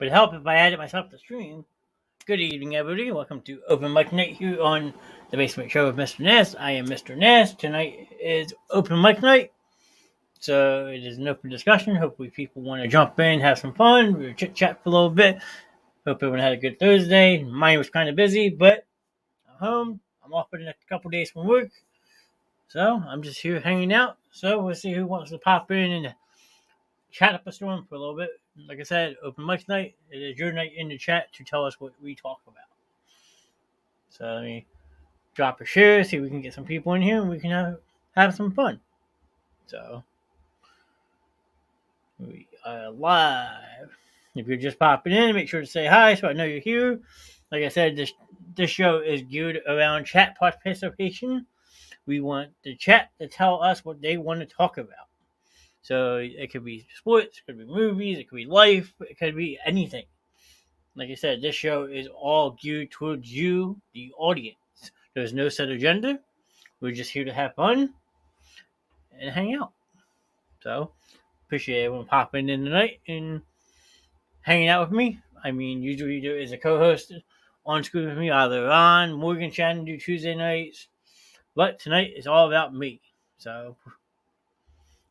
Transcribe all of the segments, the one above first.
would help if I added myself to stream. Good evening, everybody. Welcome to Open Mic Night here on the Basement Show with Mr. Knast. I am Mr. Knast. Tonight is Open Mic Night, so it is an open discussion. Hopefully, people want to jump in, have some fun, we'll chit chat for a little bit. Hope everyone had a good Thursday. Mine was kind of busy, but I'm home. I'm off for the next couple days from work, so I'm just here hanging out. So we'll see who wants to pop in and chat up a storm for a little bit. Like I said, Open Mic Night. It is your night in the chat to tell us what we talk about. So let me drop a share, see if we can get some people in here, and we can have some fun. So we are live. If you're just popping in, make sure to say hi so I know you're here. Like I said, this show is geared around chat participation. We want the chat to tell us what they want to talk about. So it could be sports, it could be movies, it could be life, it could be anything. Like I said, this show is all geared towards you, the audience. There's no set agenda. We're just here to have fun and hang out. So, appreciate everyone popping in tonight and hanging out with me. I mean, usually there is a co-host on screen with me, either Ron, Morgan, Shannon do Tuesday nights. But tonight is all about me. So,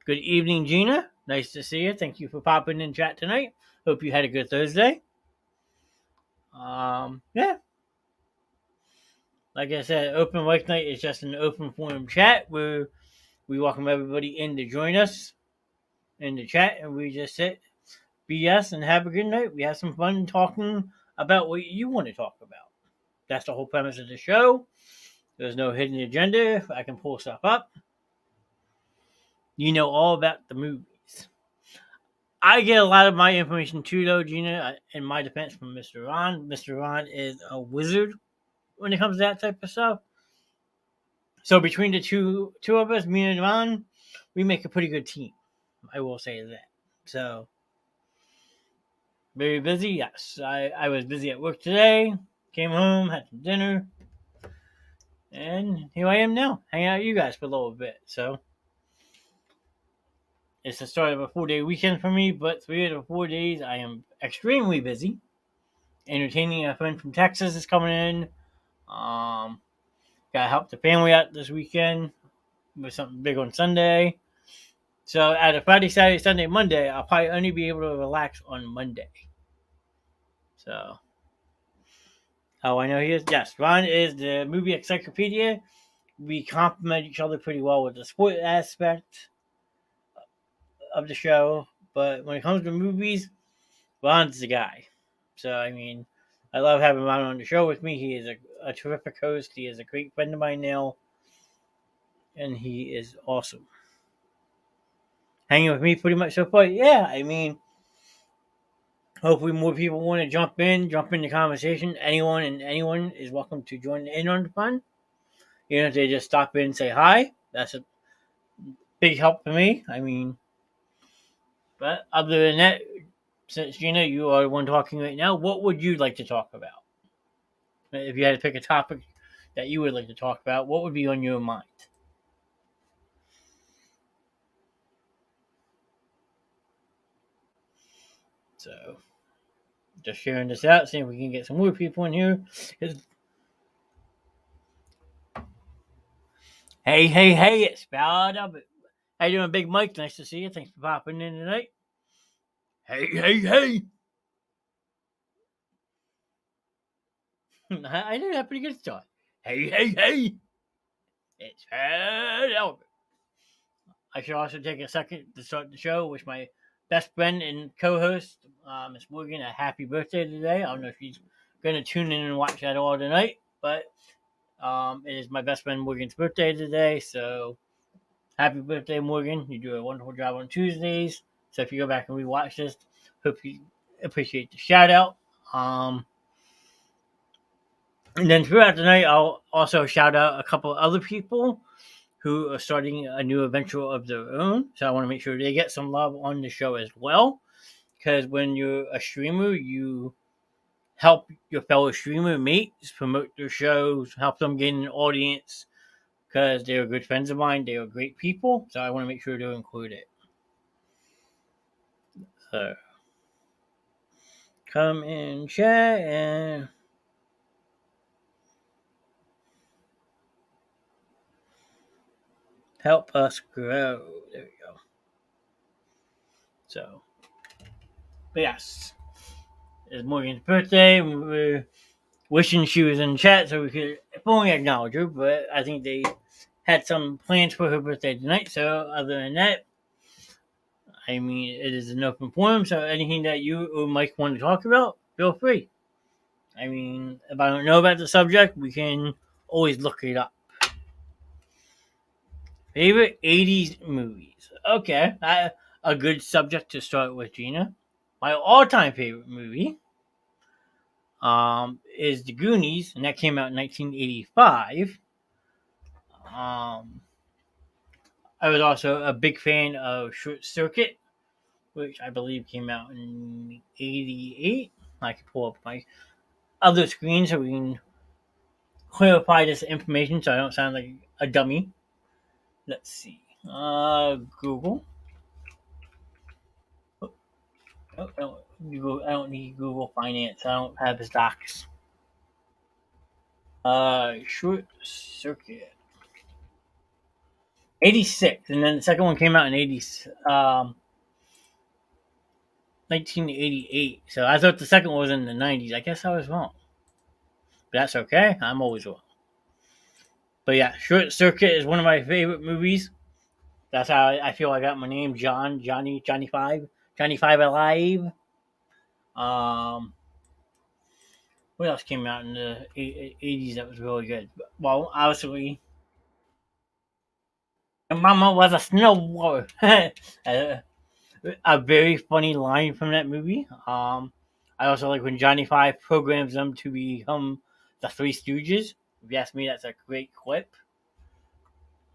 good evening, Gina. Nice to see you. Thank you for popping in chat tonight. Hope you had a good Thursday. Yeah. Like I said, Open Mic Night is just an open forum chat where we welcome everybody in to join us in the chat, and we just sit, BS, and have a good night. We have some fun talking about what you want to talk about. That's the whole premise of the show. There's no hidden agenda. I can pull stuff up. You know all about the movies. I get a lot of my information too, though, Gina, in my defense, from Mr. Ron. Mr. Ron is a wizard when it comes to that type of stuff. So between the two of us, me and Ron, we make a pretty good team. I will say that. So, very busy, yes. I was busy at work today. Came home, had some dinner. And here I am now, hanging out with you guys for a little bit. So, it's the start of a 4-day weekend for me, but 3 of the 4 days I am extremely busy. Entertaining a friend from Texas is coming in. Gotta help the family out this weekend with something big on Sunday. So out of Friday, Saturday, Sunday, Monday, I'll probably only be able to relax on Monday. So, how I know he is? Yes, Ron is the movie encyclopedia. We complement each other pretty well with the sport aspect of the show. But when it comes to movies, Ron's the guy. So, I mean, I love having Ron on the show with me. He is a terrific host. He is a great friend of mine now. And he is awesome. Hanging with me pretty much so far. Yeah, I mean, hopefully more people want to jump in the conversation. Anyone is welcome to join in on the fun. Even if they just stop in and say hi, that's a big help for me. I mean, but other than that, since Gina, you are the one talking right now, what would you like to talk about? If you had to pick a topic that you would like to talk about, what would be on your mind? So, just sharing this out, seeing if we can get some more people in here. Hey, it's Spelled Up. How you doing, Big Mike? Nice to see you. Thanks for popping in tonight. Hey. I did that pretty good start. Hey. It's Spelled Up. I should also take a second to start the show. Wish my best friend and co-host, Miss Morgan, a happy birthday today. I don't know if she's going to tune in and watch that all tonight, but it is my best friend Morgan's birthday today, so happy birthday, Morgan. You do a wonderful job on Tuesdays. So if you go back and rewatch this, hope you appreciate the shout out. And then throughout the night, I'll also shout out a couple of other people who are starting a new adventure of their own. So I want to make sure they get some love on the show as well. Because when you're a streamer, you help your fellow streamer mates promote their shows, help them gain an audience. Because they are good friends of mine. They are great people. So I want to make sure they're included. So, come in chat and help us grow. There we go. So, but yes, it's Morgan's birthday. We were wishing she was in chat so we could fully acknowledge her, but I think they had some plans for her birthday tonight. So, other than that, I mean, it is an open forum, so anything that you or Mike want to talk about, feel free. I mean, if I don't know about the subject, we can always look it up. Favorite 80s movies. Okay, a good subject to start with, Gina. My all-time favorite movie is The Goonies, and that came out in 1985. I was also a big fan of Short Circuit, which I believe came out in 88. I can pull up my other screen so we can clarify this information so I don't sound like a dummy. Let's see. Google. Oh, I don't need Google Finance. I don't have his docs. Short Circuit. 86, and then the second one came out in 1988. So I thought the second one was in the 90s. I guess I was wrong. But that's okay. I'm always wrong. But yeah, Short Circuit is one of my favorite movies. That's how I feel I got my name, Johnny 5, Johnny 5 Alive. Um, what else came out in the 80s that was really good? Well, obviously, Mama was a snowblower. A very funny line from that movie. I also like when Johnny Five programs them to become the Three Stooges. If you ask me, that's a great clip.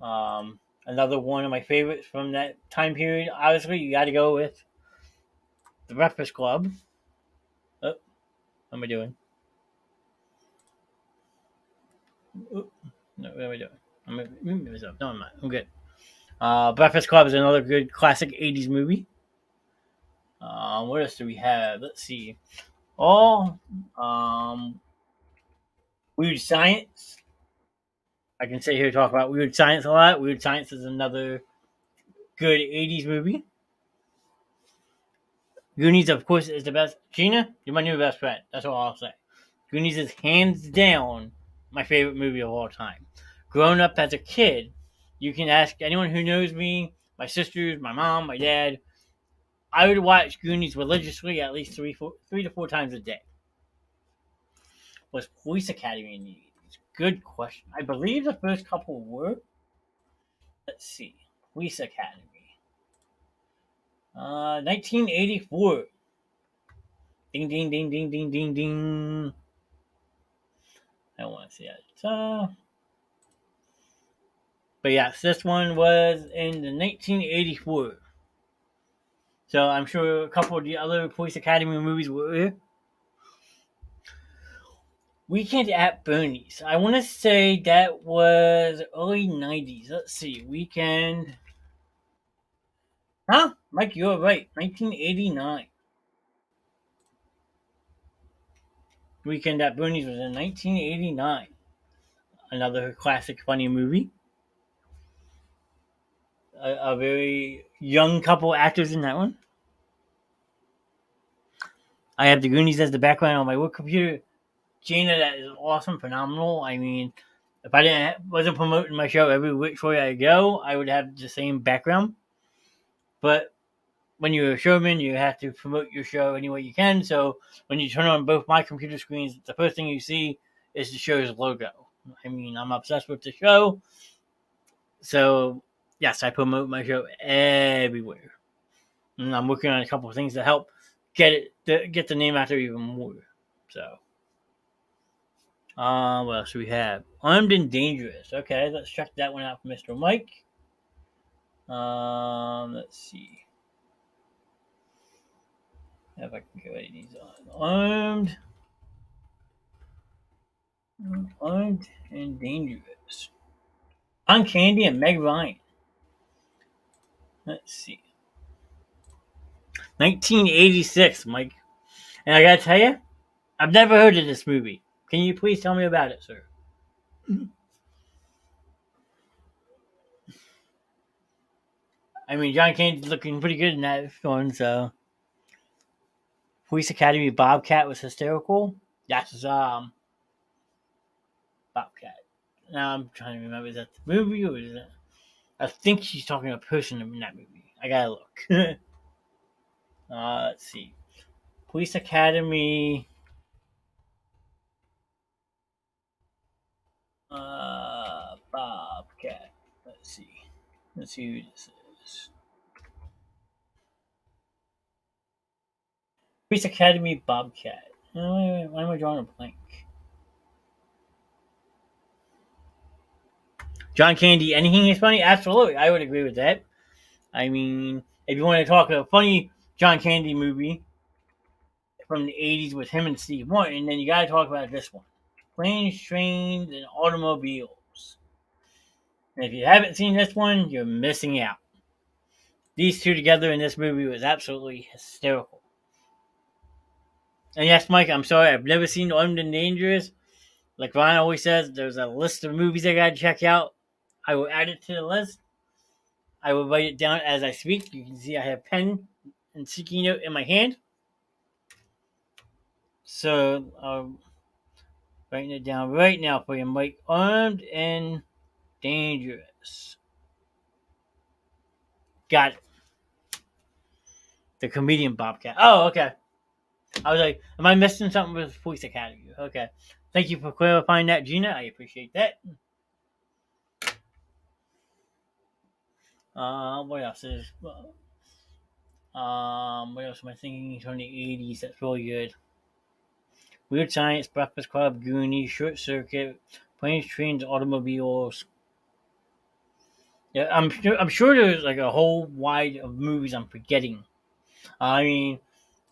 Another one of my favorites from that time period. Obviously, you got to go with The Breakfast Club. Oh, what am I doing? Oh, no, what am I doing? No, I'm not. I'm good. Breakfast Club is another good classic 80s movie. What else do we have? Let's see. Oh, Weird Science. I can sit here and talk about Weird Science a lot. Weird Science is another good 80s movie. Goonies, of course, is the best. Gina, you're my new best friend. That's all I'll say. Goonies is hands down my favorite movie of all time. Growing up as a kid, you can ask anyone who knows me, my sisters, my mom, my dad. I would watch Goonies religiously at least three to four times a day. Was Police Academy in the 80s? Good question. I believe the first couple were. Let's see. Police Academy. 1984. Ding, ding, ding, ding, ding, ding, ding. I don't want to see that. But yes, this one was in the 1984. So I'm sure a couple of the other Police Academy movies were. Weekend at Bernie's. I want to say that was early 90s. Let's see. Weekend. Huh? Mike, you're right. 1989. Weekend at Bernie's was in 1989. Another classic funny movie. A very young couple actors in that one. I have the Goonies as the background on my work computer. Gina, that is awesome, phenomenal. I mean, if I wasn't promoting my show every which way I go, I would have the same background. But when you're a showman, you have to promote your show any way you can. So when you turn on both my computer screens, the first thing you see is the show's logo. I mean, I'm obsessed with the show. So, yes, I promote my show everywhere. And I'm working on a couple of things to help get the name out there even more. So, what else do we have? Armed and Dangerous. Okay, let's check that one out for Mr. Mike. Let's see if I can get these on. Armed and Dangerous. On Candy and Meg Ryan. Let's see. 1986, Mike. And I gotta tell you, I've never heard of this movie. Can you please tell me about it, sir? I mean, John Candy's looking pretty good in that one, so. Police Academy Bobcat was hysterical. That's Bobcat. Now I'm trying to remember, is that the movie or is it? I think she's talking to a person in that movie. I gotta look. Let's see. Police Academy. Bobcat. Let's see. Let's see who this is. Police Academy Bobcat. Why am I drawing a blank? John Candy, anything is funny? Absolutely, I would agree with that. I mean, if you want to talk a funny John Candy movie from the 80s with him and Steve Martin, then you got to talk about this one. Planes, Trains, and Automobiles. And if you haven't seen this one, you're missing out. These two together in this movie was absolutely hysterical. And yes, Mike, I'm sorry, I've never seen Armed and Dangerous. Like Ryan always says, there's a list of movies I gotta check out. I will add it to the list. I will write it down as I speak. You can see I have pen and sticky note in my hand. So, writing it down right now for you, Mike. Armed and Dangerous. Got it. The comedian Bobcat. Oh, okay. I was like, am I missing something with Police Academy? Okay. Thank you for clarifying that, Gina. I appreciate that. What else is? What else am I thinking from the 80s? That's really good. Weird Science, Breakfast Club, Goonies, Short Circuit, Planes, Trains, Automobiles. Yeah, I'm sure there's like a whole wide of movies I'm forgetting. I mean,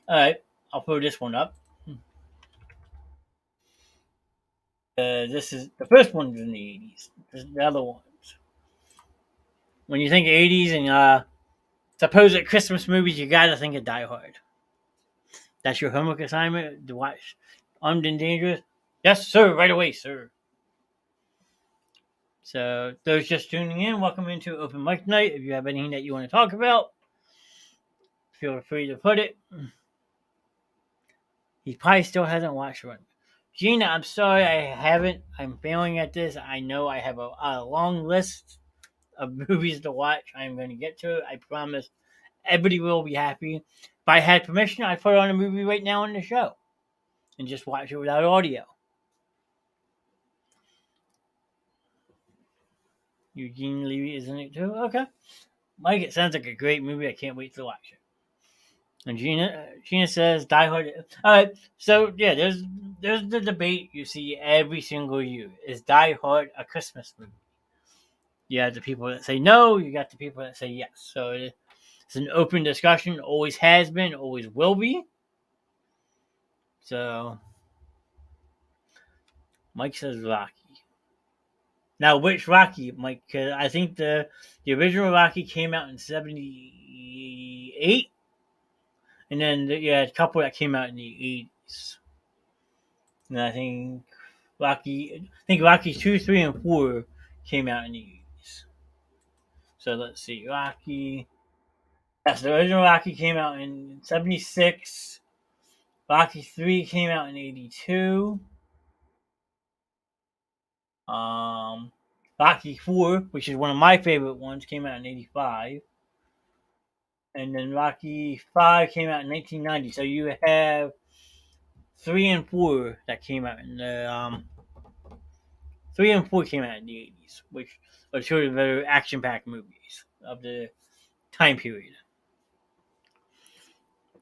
all right, I'll throw this one up. This is the first one's in the 80s. This is the other ones. When you think 80s and suppose at Christmas movies, you gotta think of Die Hard. That's your homework assignment to watch Armed and Dangerous. Yes, sir. Right away, sir. So those just tuning in, welcome into Open Mic Night. If you have anything that you want to talk about, feel free to put it. He probably still hasn't watched one. Gina, I'm sorry I haven't. I'm failing at this. I know I have a long list of movies to watch. I'm going to get to it. I promise everybody will be happy. If I had permission, I'd put on a movie right now on the show and just watch it without audio. Eugene Levy is in it too? Okay. Mike, it sounds like a great movie. I can't wait to watch it. And Gina says Die Hard. All right, so yeah, there's the debate you see every single year. Is Die Hard a Christmas movie? You have the people that say no. You got the people that say yes. So it's an open discussion. Always has been. Always will be. So Mike says Rocky. Now, which Rocky, Mike? Because I think the original Rocky came out in '78. And then you had a couple that came out in the 80s. And I think Rocky 2, 3, and 4 came out in the 80s. So let's see. Yes, the original Rocky came out in 76. Rocky 3 came out in 82. Rocky 4, which is one of my favorite ones, came out in 85. And then Rocky 5 came out in 1990. So you have 3 and 4 that came out in the 3 and 4 came out in the 80s, which are two of the better action-packed movies of the time period.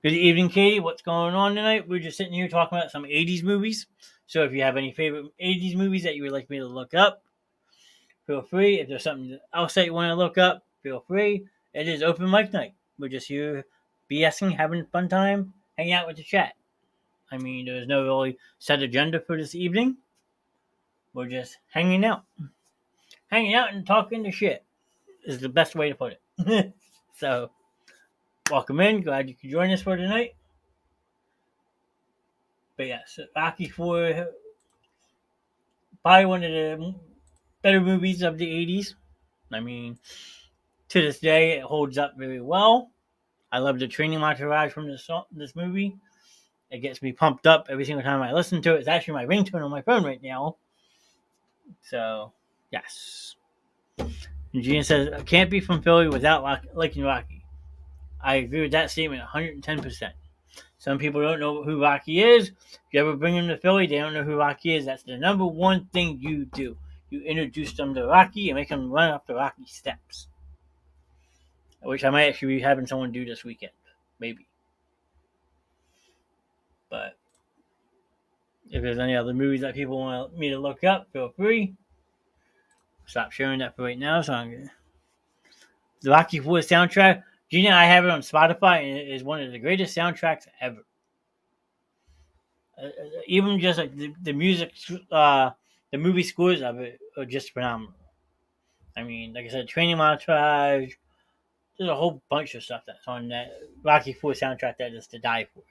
Good evening, Katie. What's going on tonight? We're just sitting here talking about some 80s movies. So if you have any favorite 80s movies that you would like me to look up, feel free. If there's something else that you want to look up, feel free. It is open mic night. We're just here BSing, having a fun time, hanging out with the chat. I mean, there's no really set agenda for this evening. We're just hanging out. Hanging out and talking to shit is the best way to put it. So, welcome in. Glad you could join us for tonight. But yes, Rocky 4, probably one of the better movies of the 80s. I mean, to this day, it holds up very well. I love the training montage from this movie. It gets me pumped up every single time I listen to it. It's actually my ringtone on my phone right now. So, yes. And Gina says, can't be from Philly without liking Rocky. I agree with that statement 110%. Some people don't know who Rocky is. If you ever bring them to Philly, they don't know who Rocky is. That's the number one thing you do. You introduce them to Rocky and make them run up the Rocky steps. Which I might actually be having someone do this weekend. Maybe. But if there's any other movies that people want me to look up, feel free. Stop sharing that for right now. So I'm gonna... The Rocky 4 soundtrack. Gina, I have it on Spotify, and it is one of the greatest soundtracks ever. Even just like the music, the movie scores of it are just phenomenal. I mean, like I said, training montage. There's a whole bunch of stuff that's on that Rocky 4 soundtrack that is to die for.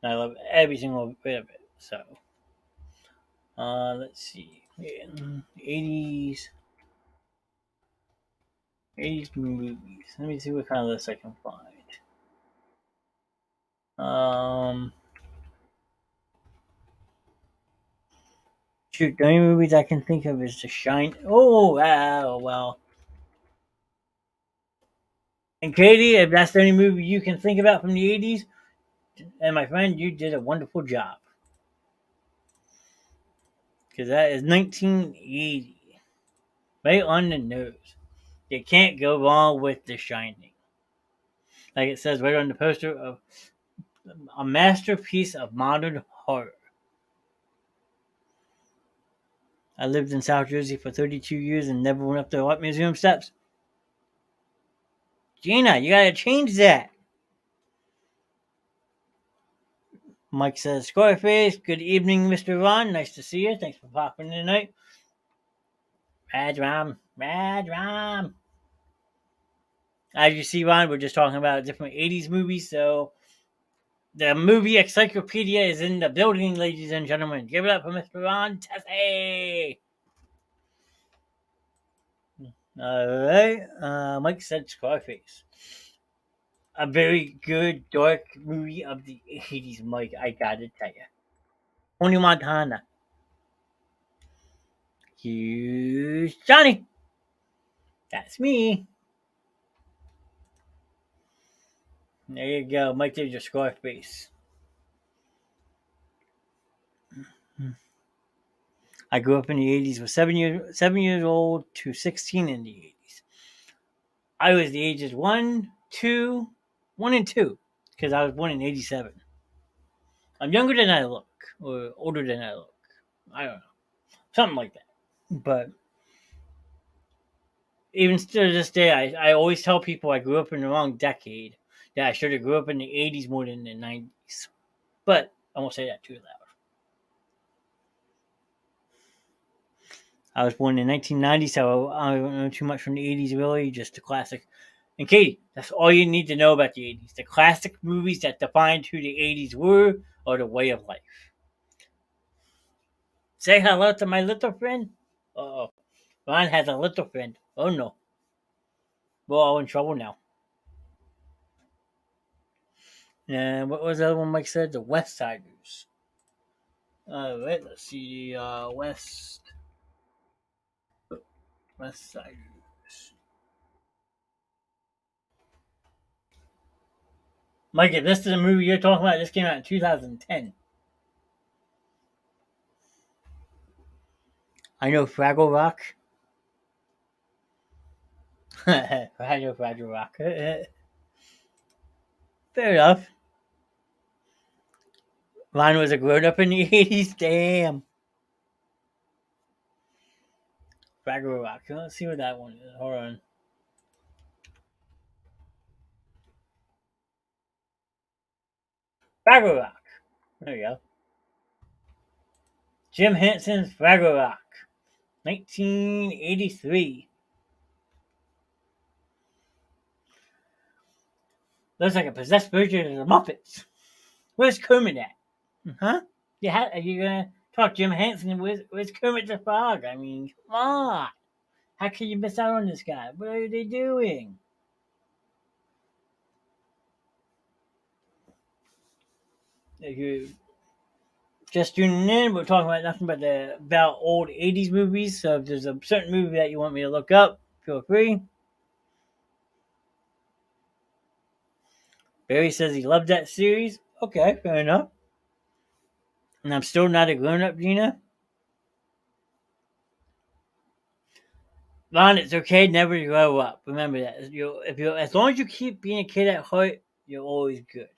And I love every single bit of it. So, let's see. 80s. 80s movies. Let me see what kind of list I can find. Shoot, the only movies I can think of is The Shine. Oh, wow, well. And Katie, if that's the only movie you can think about from the 80s, and my friend, you did a wonderful job. Because that is 1980. Right on the nose. You can't go wrong with The Shining. Like it says right on the poster of a masterpiece of modern horror. I lived in South Jersey for 32 years and never went up the art museum steps. Gina, you gotta change that. Mike says, Scarface, good evening, Mr. Ron. Nice to see you. Thanks for popping in tonight. Rad Ram. As you see, Ron, we're just talking about different 80s movies, so the movie encyclopedia is in the building, ladies and gentlemen. Give it up for Mr. Ron Tessie. Alright, Mike said Scarface. A very good, dark movie of the 80s, Mike, I gotta tell you. Tony Montana. Here's Johnny. That's me. There you go. Mike did your Scarface. I grew up in the 80s. Was 7 years old to 16 in the 80s. I was the ages 1 and 2 because I was born in 87. I'm younger than I look, or older than I look. I don't know, something like that. But even still to this day, I always tell people I grew up in the wrong decade. That I should have grew up in the 80s more than the 90s. But I won't say that too loud. I was born in 1990, so I don't know too much from the 80s, really. Just the classic. And Katie, that's all you need to know about the 80s. The classic movies that defined who the 80s were or the way of life. Say hello to my little friend. Uh-oh. Ron has a little friend. Oh, no. We're all in trouble now. And what was the other one Mike said? The West Siders. Alright, let's see. West Siders. Mike, if this is the movie you're talking about, this came out in 2010. I know Fraggle Rock. I know Fraggle Rock. Fair enough. Ron was a grown up in the 80s. Damn. Fraggle Rock. Let's see what that one is. Hold on. Fraggle Rock. There you go. Jim Henson's Fraggle Rock. 1983. Looks like a possessed version of the Muppets. Where's Kermit at? Huh? You're gonna talk Jim Henson with Kermit the Frog? I mean, come on! How can you miss out on this guy? What are they doing? If you just tuning in, we're talking about nothing but about old '80s movies. So if there's a certain movie that you want me to look up, feel free. Barry says he loved that series. Okay, fair enough. And I'm still not a grown up, Gina. Ron, it's okay never to grow up. Remember that. If you as long as you keep being a kid at heart, you're always good.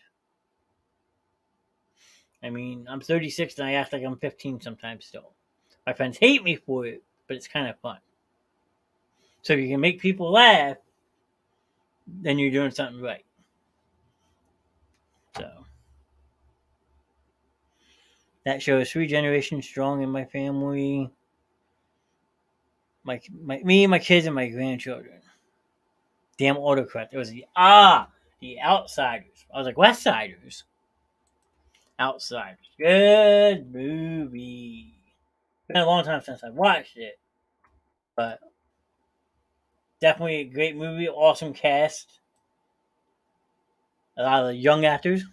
I mean, I'm 36 and I act like I'm 15 sometimes still. My friends hate me for it, but it's kind of fun. So if you can make people laugh, then you're doing something right. So that shows 3 generations strong in my family. Me, my kids, and my grandchildren. Damn autocorrect. It was the Outsiders. I was like, West Siders. Outsiders. Good movie. Been a long time since I watched it, but definitely a great movie. Awesome cast. A lot of young actors.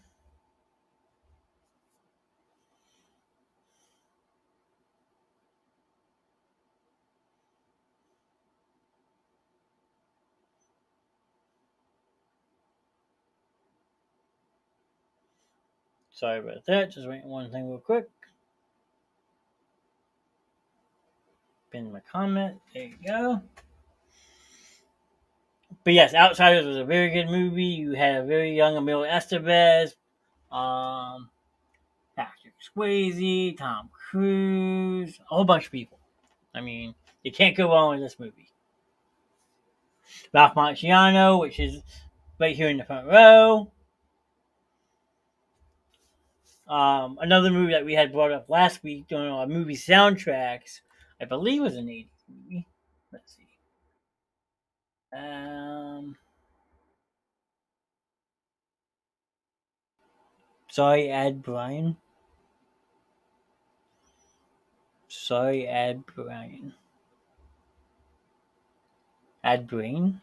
Sorry about that. Just waiting one thing real quick. Pin my comment. There you go. But yes, Outsiders was a very good movie. You had a very young Emilio Estevez, um, Patrick Swayze, Tom Cruise, a whole bunch of people. I mean, you can't go wrong with this movie. Ralph Macchiano, which is right here in the front row. Another movie that we had brought up last week doing our movie soundtracks, I believe was an 80s movie. Let's see. Sorry, Ad Brian. Sorry, Ad Brian. Ad Brain?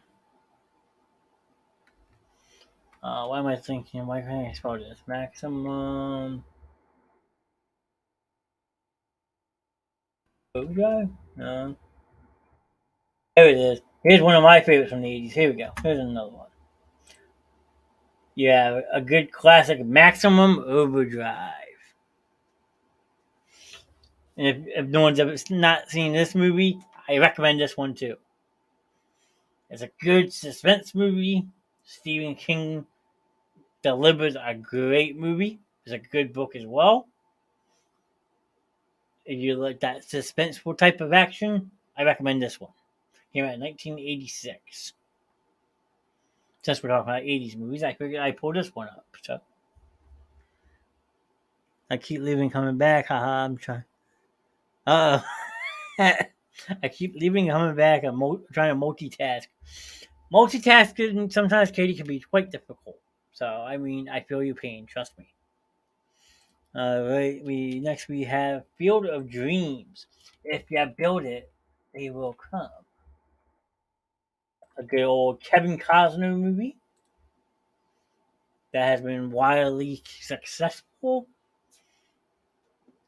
What am I thinking? Why can't I spell this? Maximum Overdrive? No. There it is. Here's one of my favorites from the 80s. Here we go. Here's another one. Yeah, a good classic, Maximum Overdrive. And if no one's ever not seen this movie, I recommend this one too. It's a good suspense movie. Stephen King delivers a great movie. It's a good book as well. If you like that suspenseful type of action, I recommend this one. Came out in 1986. Since we're talking about 80s movies, I figured I pulled this one up. So I keep leaving, coming back. Haha, I'm trying. Uh oh. I keep leaving, coming back. I'm trying to multitask. Multitasking sometimes, Katie, can be quite difficult. So, I mean, I feel your pain. Trust me. Right. We have Field of Dreams. If you build it, they will come. A good old Kevin Costner movie that has been wildly successful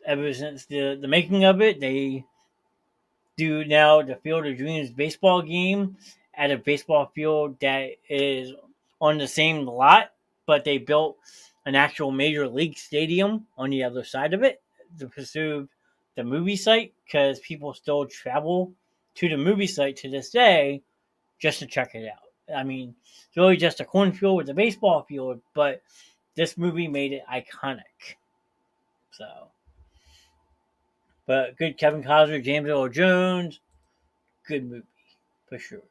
ever since the making of it. They do now the Field of Dreams baseball game at a baseball field that is on the same lot, but they built an actual major league stadium on the other side of it to pursue the movie site because people still travel to the movie site to this day just to check it out. I mean, it's really just a cornfield with a baseball field, but this movie made it iconic. So, but good Kevin Costner, James Earl Jones, good movie for sure.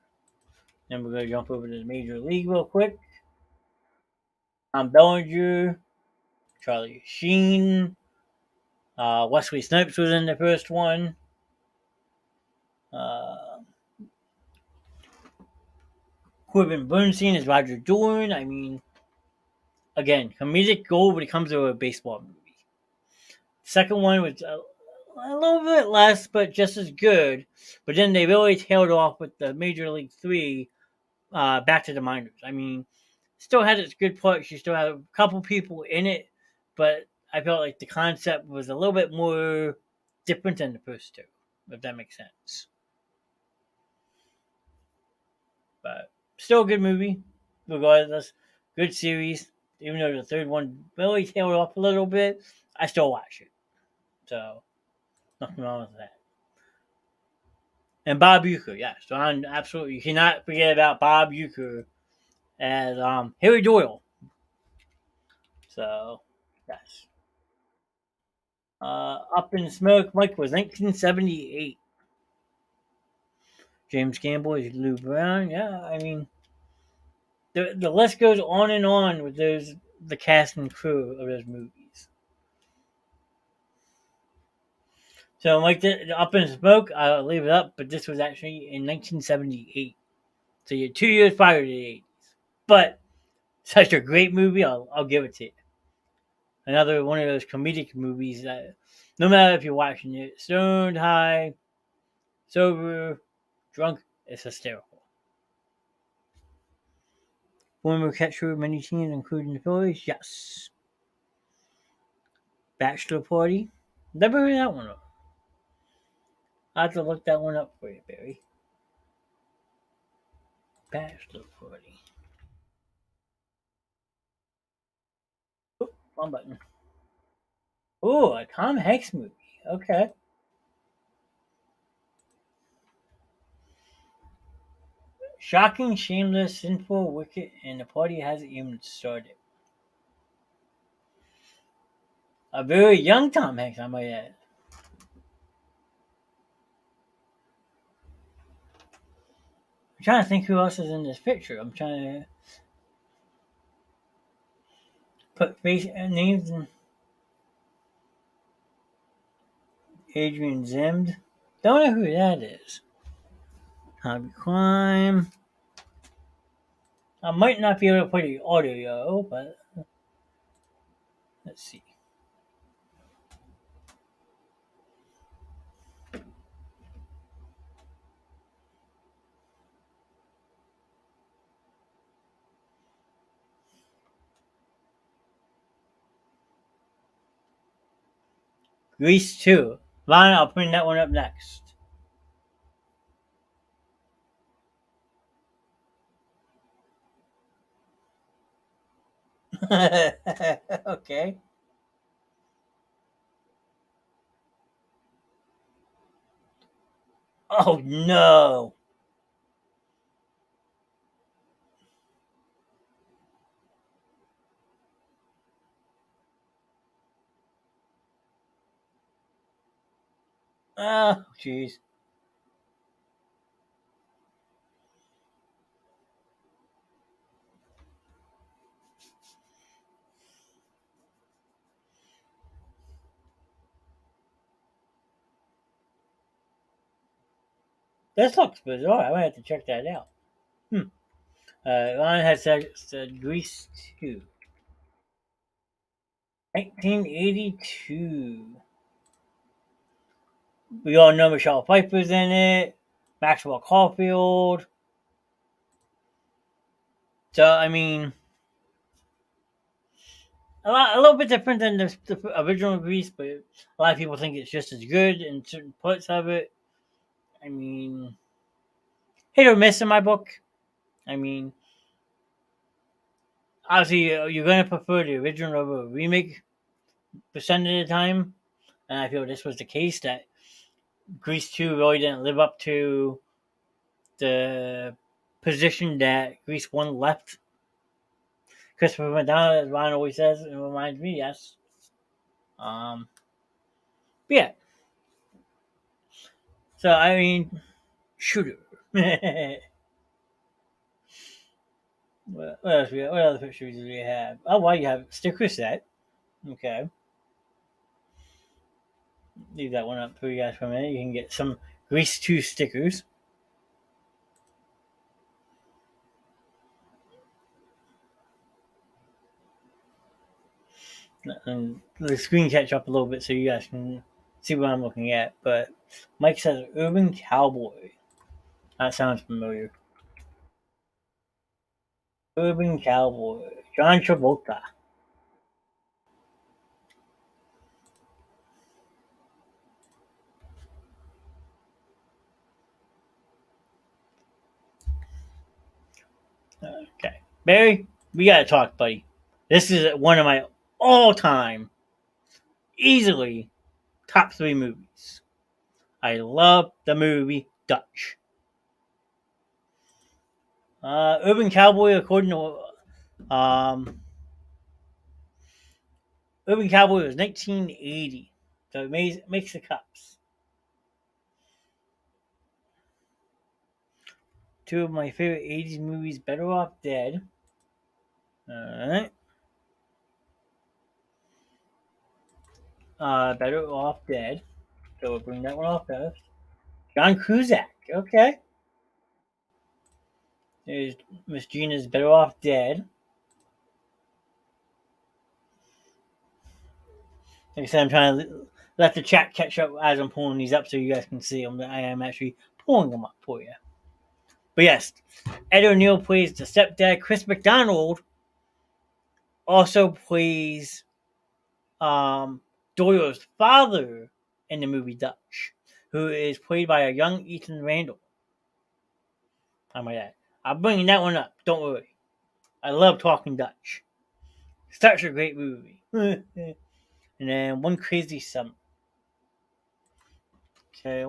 Then we're gonna jump over to the Major League real quick. Tom Bellinger, Charlie Sheen, Wesley Snipes was in the first one. Uh, Corbin Bernstein is Roger Dorn. I mean, again, comedic gold when it comes to a baseball movie. Second one was a little bit less, but just as good. But then they really tailed off with the Major League 3, Back to the Minors. I mean, still had its good parts. You still had a couple people in it, but I felt like the concept was a little bit more different than the first two, if that makes sense. But still a good movie, regardless. Good series. Even though the third one really tailed off a little bit, I still watch it. So nothing wrong with that. And Bob Uecker, yes. So I'm absolutely, you cannot forget about Bob Uecker as Harry Doyle. So, yes. Up in Smoke, Mike was 1978. James Campbell is Lou Brown. Yeah, I mean, the list goes on and on with the cast and crew of those movies. So, like Up in Smoke, I'll leave it up, but this was actually in 1978. So you're 2 years prior to the 80s. But such a great movie, I'll give it to you. Another one of those comedic movies that no matter if you're watching it stoned, high, sober, drunk, it's hysterical. Former catcher of many teams, including the Phillies, yes. Bachelor Party, never heard that one up. I'll have to look that one up for you, Barry. Bachelor Party. Oh, wrong button. Oh, a Tom Hanks movie. Okay. Shocking, shameless, sinful, wicked, and the party hasn't even started. A very young Tom Hanks, I might add. I'm trying to think who else is in this picture. I'm trying to put face and names in. Adrian Zimmed. Don't know who that is. Hobby Crime. I might not be able to play the audio, but let's see. Grease 2. Fine, I'll bring that one up next. Okay. Oh no. Oh, jeez. This looks bizarre. I might have to check that out. Hmm. Ron has said Grease 2. 1982. We all know Michelle Pfeiffer's in it. Maxwell Caulfield. So, I mean, a little bit different than the original Grease, but a lot of people think it's just as good in certain parts of it. I mean, hit or miss in my book. I mean, obviously, you're going to prefer the original over a remake percent of the time, and I feel this was the case that Grease 2 really didn't live up to the position that Grease 1 left. Christopher McDonald, as Ron always says, it reminds me, yes. Um, but yeah. So, I mean, shooter. What else? What other pictures do we have? Oh, well, you have sticker set. Okay, leave that one up for you guys for a minute. You can get some Grease 2 stickers. And the screen catch up a little bit so you guys can see what I'm looking at. But Mike says Urban Cowboy. That sounds familiar. Urban Cowboy. John Travolta. Okay. Barry, we gotta talk, buddy. This is one of my all-time, easily top 3 movies. I love the movie Dutch. Urban Cowboy, according to Urban Cowboy was 1980, so it makes the cups. Two of my favorite 80s movies, Better Off Dead. Alright. Better Off Dead. So we'll bring that one off first. John Cusack. Okay. There's Miss Gina's Better Off Dead. Like I said, I'm trying to let the chat catch up as I'm pulling these up so you guys can see them. I am actually pulling them up for you. But yes, Ed O'Neill plays the stepdad. Chris McDonald also plays Doyle's father in the movie Dutch, who is played by a young Ethan Randall. How am I at? I'm bringing that one up. Don't worry. I love talking Dutch. Such a great movie. And then One Crazy Summer. Okay,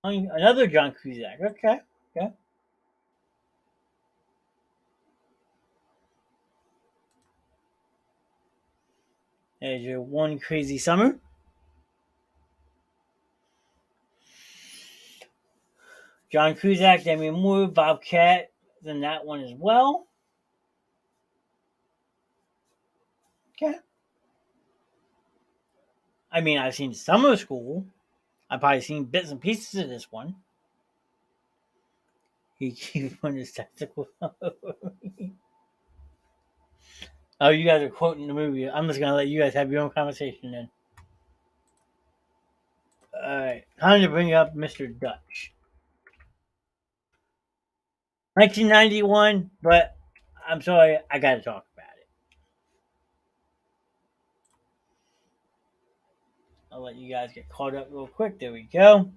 another John Cusack. Okay, okay. There's your One Crazy Summer. John Cusack, Demi Moore, Bob Cat, then that one as well. Okay. I mean, I've seen Summer School. I've probably seen bits and pieces of this one. He keeps putting his testicles. Oh, you guys are quoting the movie. I'm just gonna let you guys have your own conversation then. Alright, time to bring up Mr. Dutch. 1991, but I'm sorry, I gotta talk about it. I'll let you guys get caught up real quick. There we go.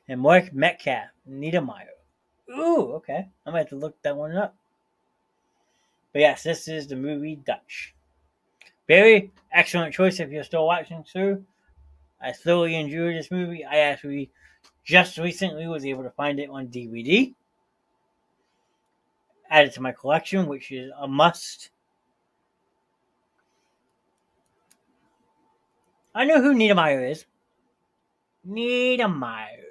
And Mark Metcalf, Niedermeyer. Ooh, okay. I might have to look that one up. But yes, this is the movie Dutch. Very excellent choice if you're still watching through. I thoroughly enjoyed this movie. I actually just recently was able to find it on DVD. Added to my collection, which is a must. I know who Niedermeyer is. Niedermeyer.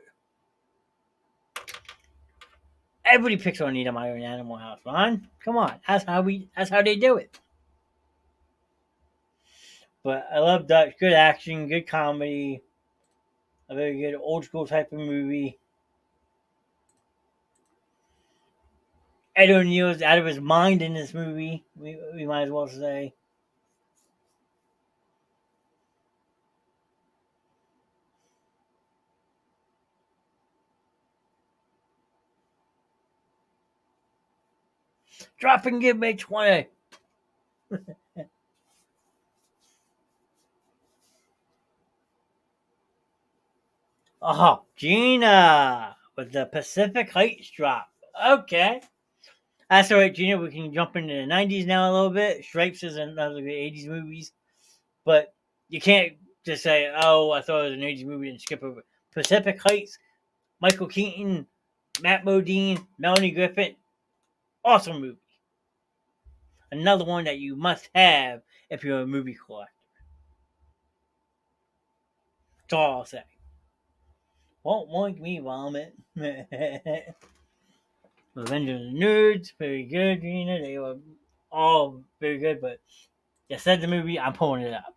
Everybody picks on Niedermeyer in Animal House, Ron. Come on, that's how they do it. But I love Dutch. Good action, good comedy, a very good old school type of movie. Ed O'Neill's out of his mind in this movie. We might as well say. Drop and give me 20. Oh, Gina with the Pacific Heights drop. Okay. That's all right, Gina. We can jump into the 90s now a little bit. Stripes is another good 80s movies. But you can't just say, oh, I thought it was an 80s movie and skip over. Pacific Heights, Michael Keaton, Matt Modine, Melanie Griffith. Awesome movie. Another one that you must have if you're a movie collector. That's all I'll say. Won't make me vomit. Revenge of the Nerds, very good, Gina. They were all very good, but you said the movie, I'm pulling it up.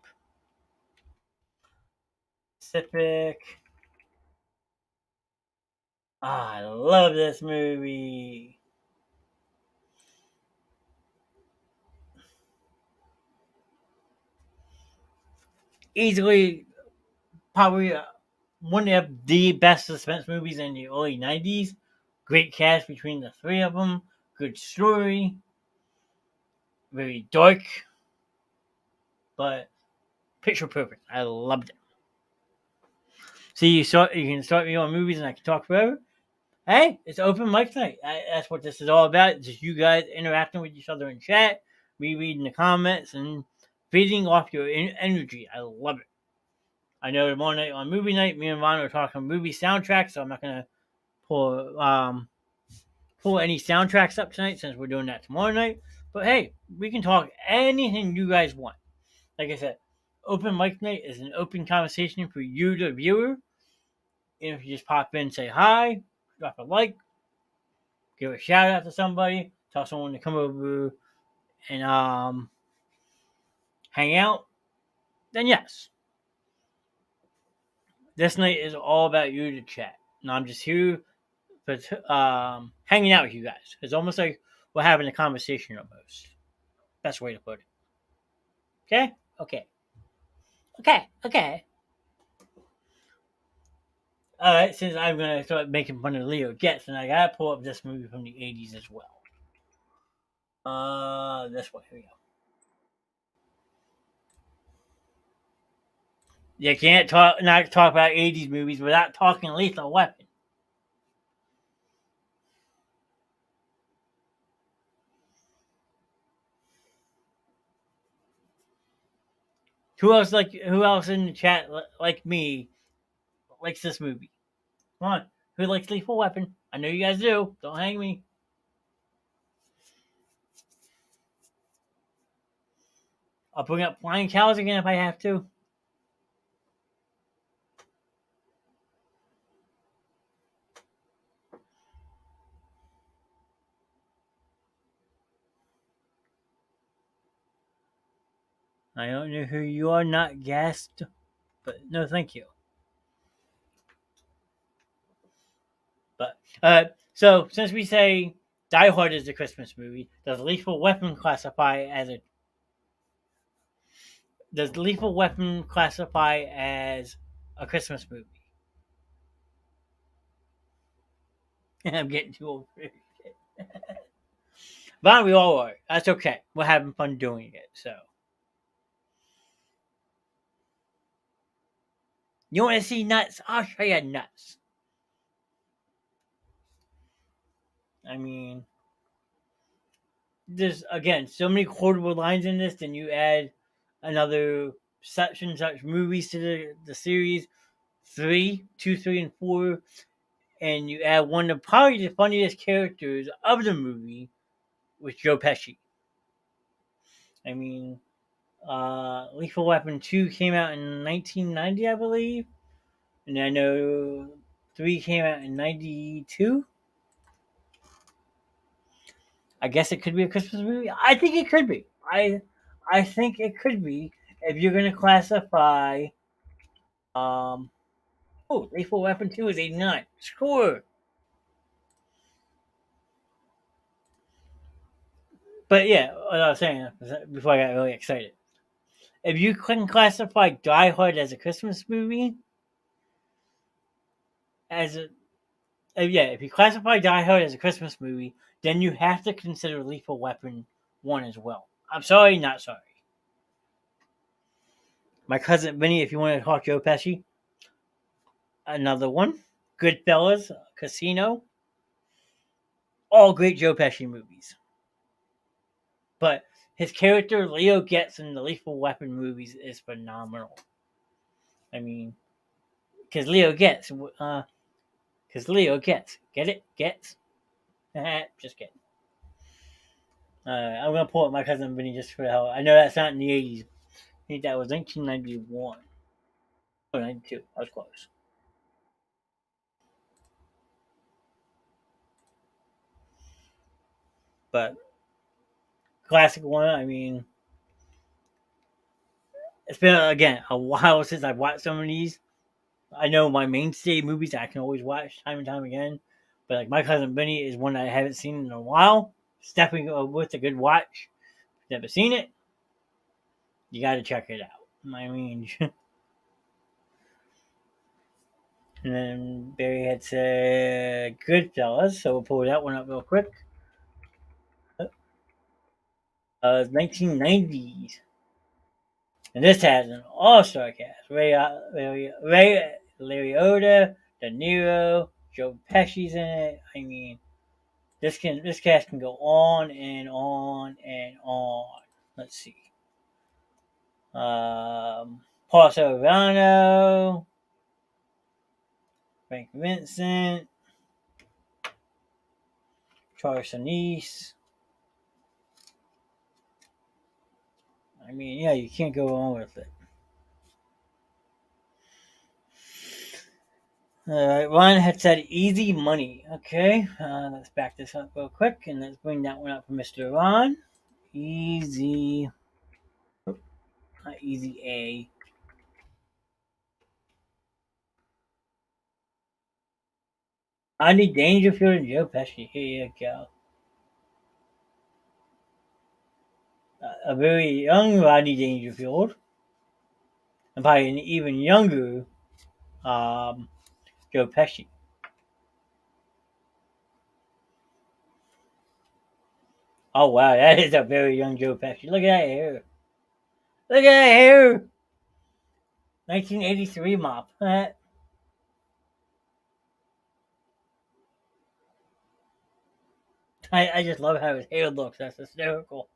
Pacific I love this movie. Easily, probably one of the best suspense movies in the early 90s. Great cast between the three of them. Good story. Very dark, but picture perfect. I loved it. See, you can start me on movies and I can talk forever. Hey, it's open mic night. That's what this is all about. It's just you guys interacting with each other in chat, me reading the comments, and feeding off your energy. I love it. I know tomorrow night on movie night, me and Ron are talking movie soundtracks, so I'm not gonna pull pull any soundtracks up tonight since we're doing that tomorrow night. But hey, we can talk anything you guys want. Like I said, open mic night is an open conversation for you, the viewer. And if you just pop in, say hi, drop a like, give a shout out to somebody, tell someone to come over and hang out, then yes. This night is all about you to chat. And I'm just here for hanging out with you guys. It's almost like we're having a conversation almost. Best way to put it. Okay? Okay. Okay. Okay. Alright, since I'm gonna start making fun of Leo Getz, and I gotta pull up this movie from the 80s as well. This one, here we go. You can't not talk about 80s movies without talking Lethal Weapon. Who else in the chat like me likes this movie? Come on, who likes Lethal Weapon? I know you guys do. Don't hang me. I'll bring up Flying Cows again if I have to. I don't know who you are, not guest, but no, thank you. But so since we say Die Hard is a Christmas movie, does Lethal Weapon classify as a Christmas movie? I'm getting too old for it. But we all are. That's okay. We're having fun doing it. So you want to see nuts? I'll show you nuts. I mean, there's again so many quotable lines in this. Then you add another such and such movies to the series, 3, and 4, and you add one of probably the funniest characters of the movie, with Joe Pesci. I mean, Lethal Weapon 2 came out in 1990, I believe, and I know 3 came out in 92. I guess it could be a Christmas movie. I think it could be. I think it could be if you're going to classify. Um, oh, Lethal Weapon 2 is 89. Score. But yeah, what I was saying before I got really excited. If you can classify Die Hard as a Christmas movie, as a yeah, if you classify Die Hard as a Christmas movie, then you have to consider Lethal Weapon 1 as well. I'm sorry, not sorry. My cousin Vinny, if you want to talk Joe Pesci, another one. Goodfellas, Casino, all great Joe Pesci movies. But his character Leo Getz in the Lethal Weapon movies is phenomenal. I mean, because Leo Getz, get it, Getz. Just kidding. I'm gonna pull up my cousin Vinny just for the hell. I know that's not in the 80s. I think that was 1991. Oh, 92. I was close. But classic one. I mean, it's been again a while since I've watched some of these. I know my mainstay movies I can always watch time and time again. But like My Cousin Benny is one I haven't seen in a while. It's definitely worth a good watch. If you've never seen it, you got to check it out. I mean, and then Barry had said Goodfellas, so we'll pull that one up real quick. 1990s. And this has an all-star cast: Ray Liotta, De Niro, Joe Pesci's in it. I mean, this cast can go on and on and on. Let's see. Paul Sorvino, Frank Vincent, Charles Sinise. I mean, yeah, you can't go wrong with it. All right, Ron had said easy money. Okay, let's back this up real quick and let's bring that one up for Mr. Ron. Easy, not easy A. Rodney Dangerfield and Joe Pesci. Here you go. A very young Rodney Dangerfield, and probably an even younger um, Joe Pesci. Oh wow, that is a very young Joe Pesci. Look at that hair. Look at that hair. 1983 mop. I just love how his hair looks. That's hysterical.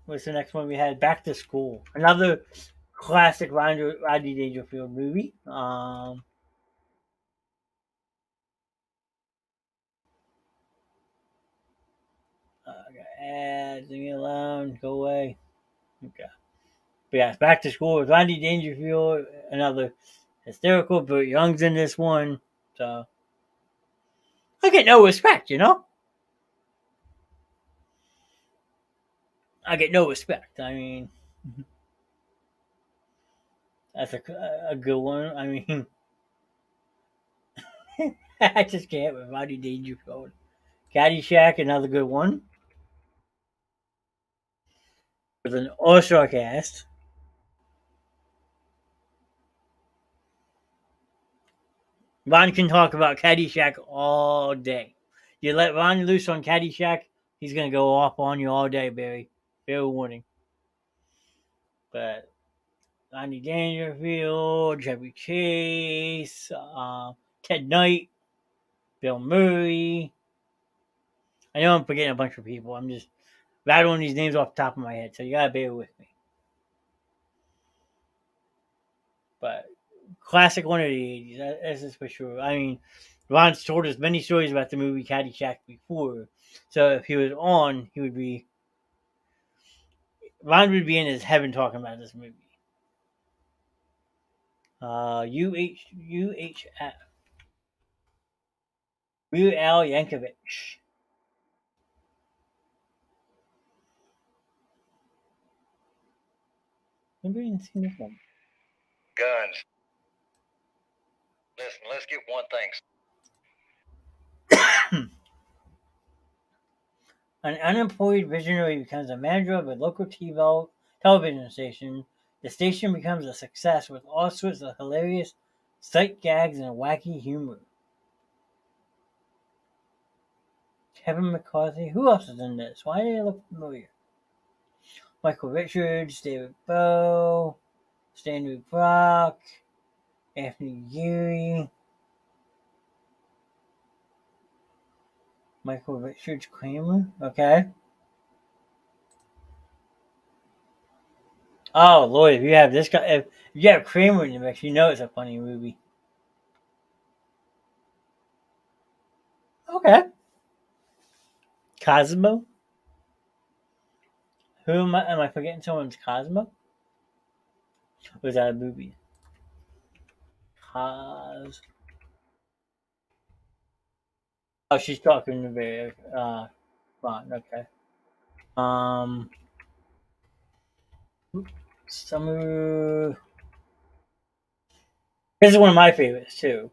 What's the next one we had? Back to School. Another classic Rodney Dangerfield movie. Leave me alone. Go away. Okay. But yeah, Back to School with Rodney Dangerfield. Another hysterical, but Young's in this one. So I get no respect, you know? I get no respect. I mean, that's a good one. I mean, I just can't with Rodney Dangerfield. Caddyshack, another good one. With an all-star cast. Ron can talk about Caddyshack all day. You let Ron loose on Caddyshack, he's gonna go off on you all day, Barry. Fair warning. But Rodney Dangerfield, Chevy Chase, Ted Knight, Bill Murray. I know I'm forgetting a bunch of people. I'm just rattling these names off the top of my head, so you gotta bear with me. But classic one of the 80s, that's just for sure. I mean, Ron's told us many stories about the movie Caddyshack before, so if he was on, Ron would be in his heaven talking about this movie. UHF. Weird Al Yankovic. Maybe I didn't see this one. Guns. Listen, let's get one thing. An unemployed visionary becomes a manager of a local television station. The station becomes a success with all sorts of hilarious sight gags and wacky humor. Kevin McCarthy. Who else is in this? Why do they look familiar? Michael Richards, David Bowe, Stanley Brock, Anthony Geary, Michael Richards Kramer. Okay. Oh Lord, if you have this guy, if you have Kramer in the mix, you know it's a funny movie. Okay. Cosmo. Who am I? Am I forgetting someone's Cosmo? Or was that a movie? Cos. Oh, she's talking to Barry. Ron. Okay. Um. Summer. This is one of my favorites too.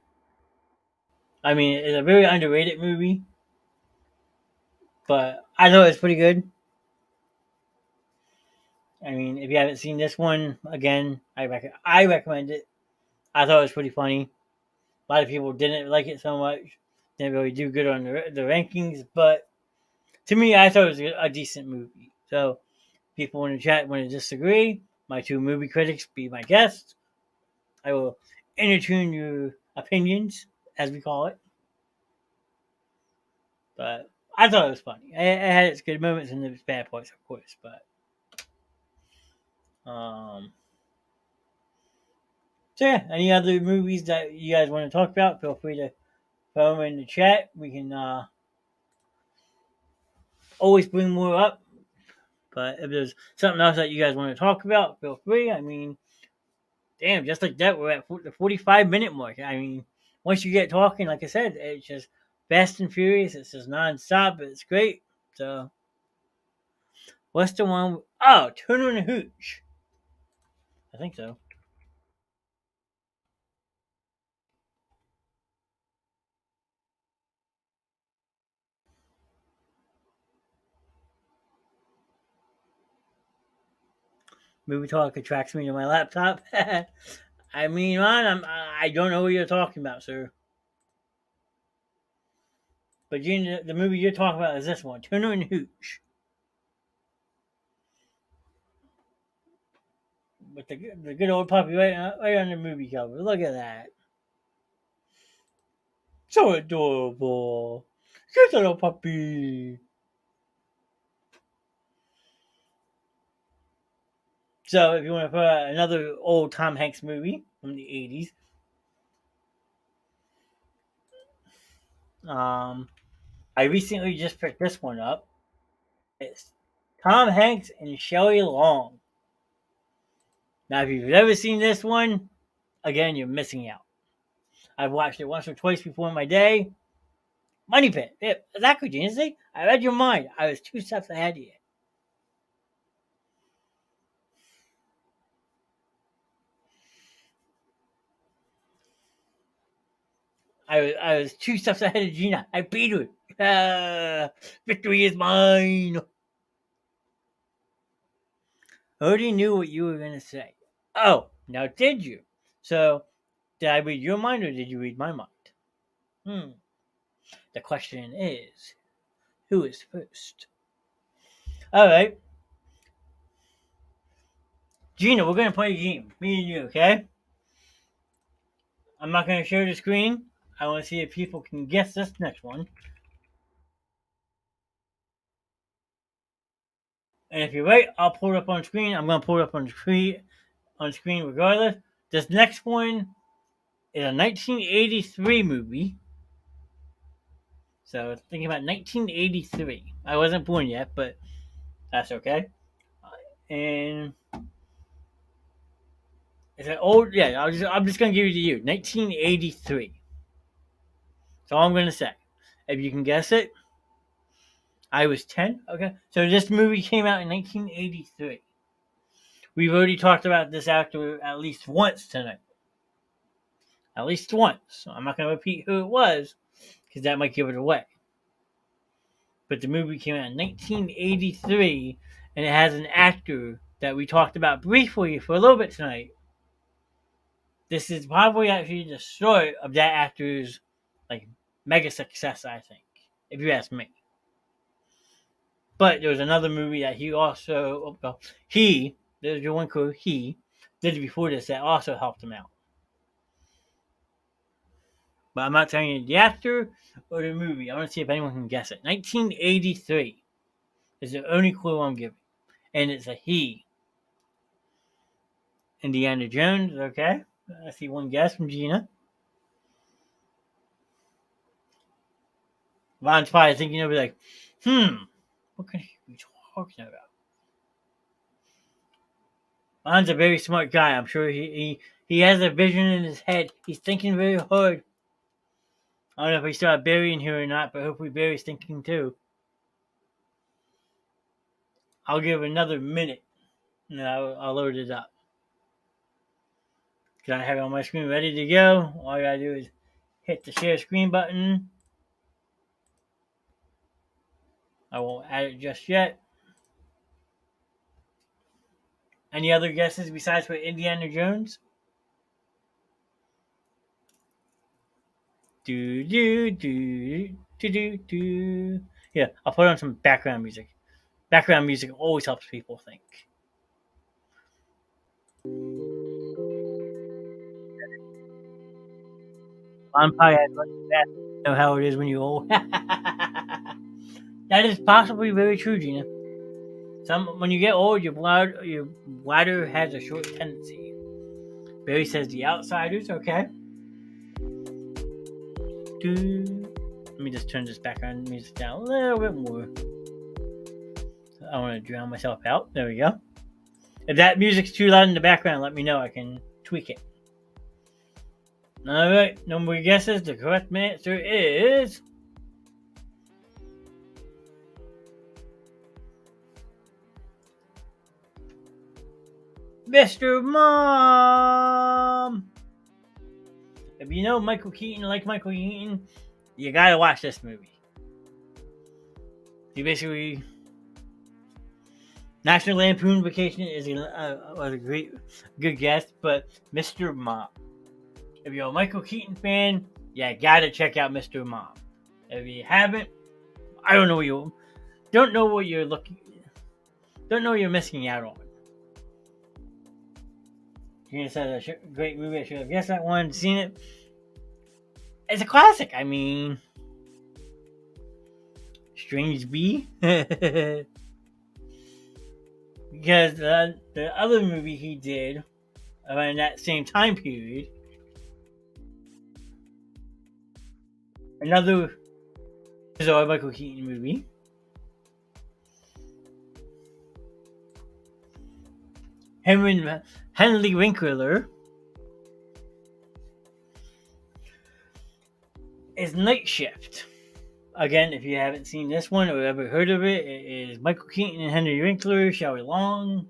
I mean, it's a very underrated movie, but I thought it was pretty good. I mean, if you haven't seen this one, again, I recommend it. I thought it was pretty funny. A lot of people didn't like it so much, didn't really do good on the rankings, but to me, I thought it was a decent movie. So, people in the chat want to disagree. My two movie critics be my guests. I will entertain your opinions, as we call it. But I thought it was funny. It had its good moments and its bad parts, of course. But so yeah, any other movies that you guys want to talk about? Feel free to throw them in the chat. We can always bring more up. But if there's something else that you guys want to talk about, feel free. I mean, damn, just like that, we're at the 45-minute mark. I mean, once you get talking, like I said, it's just fast and furious. It's just nonstop. It's great. So, what's the one? Oh, Turner and Hooch. I think so. Movie talk attracts me to my laptop. I mean, man, I don't know what you're talking about, sir. But the movie you're talking about is this one, Turner and Hooch, with the good old puppy right on the movie cover. Look at that, so adorable. Cute little puppy. So, if you want to put another old Tom Hanks movie from the '80s, I recently just picked this one up. It's Tom Hanks and Shelley Long. Now, if you've ever seen this one, again, you're missing out. I've watched it once or twice before in my day. Money Pit. Yeah, exactly, Gene. See, I read your mind. I was two steps ahead of you. I was two steps ahead of Gina. I beat her. Victory is mine. I already knew what you were going to say. Oh, now did you? So, did I read your mind or did you read my mind? Hmm. The question is, who is first? All right. Gina, we're going to play a game. Me and you, okay? I'm not going to share the screen. I want to see if people can guess this next one. And if you're right, I'll pull it up on screen. I'm going to pull it up on screen regardless. This next one is a 1983 movie. So thinking about 1983. I wasn't born yet, but that's okay. And it's an old. Yeah, I'm just going to give it to you. 1983. That's all I'm going to say. If you can guess it, I was 10. Okay, so this movie came out in 1983. We've already talked about this actor at least once tonight. At least once. So I'm not going to repeat who it was because that might give it away. But the movie came out in 1983 and it has an actor that we talked about briefly for a little bit tonight. This is probably actually the story of that actor's like mega success, I think, if you ask me. But there was another movie that he also there's your one clue, he did before this that also helped him out. But I'm not telling you the actor or the movie. I want to see if anyone can guess it. 1983 is the only clue I'm giving. And it's a he. Indiana Jones, okay. I see one guess from Gina. Von's probably thinking he'll be like, what can he be talking about? Von's a very smart guy. I'm sure he has a vision in his head. He's thinking very hard. I don't know if we still have Barry in here or not, but hopefully Barry's thinking too. I'll give another minute and I'll load it up. Because I have it on my screen ready to go. All I gotta do is hit the share screen button. I won't add it just yet. Any other guesses besides for Indiana Jones? Do do do do do do. Yeah, I'll put on some background music. Background music always helps people think. I'm probably as much as that. Know how it is when you're old. That is possibly very true, Gina. When you get old, your bladder has a short tendency. Barry says the outsiders. Okay. Let me just turn this background music down a little bit more. I want to drown myself out. There we go. If that music's too loud in the background, let me know. I can tweak it. All right. No more guesses. The correct answer is Mr. Mom. If you know Michael Keaton, you gotta watch this movie. He basically National Lampoon Vacation was a good guess, but Mr. Mom. If you're a Michael Keaton fan, you gotta check out Mr. Mom. If you haven't, I don't know what you're missing out on. You said a great movie. I should have guessed that one, seen it. It's a classic. I mean, Strange Bee. Because the other movie he did around that same time period, another bizarre Michael Keaton movie, Henry Winkler, is Night Shift. Again, if you haven't seen this one or ever heard of it, it is Michael Keaton and Henry Winkler, Shelley Long.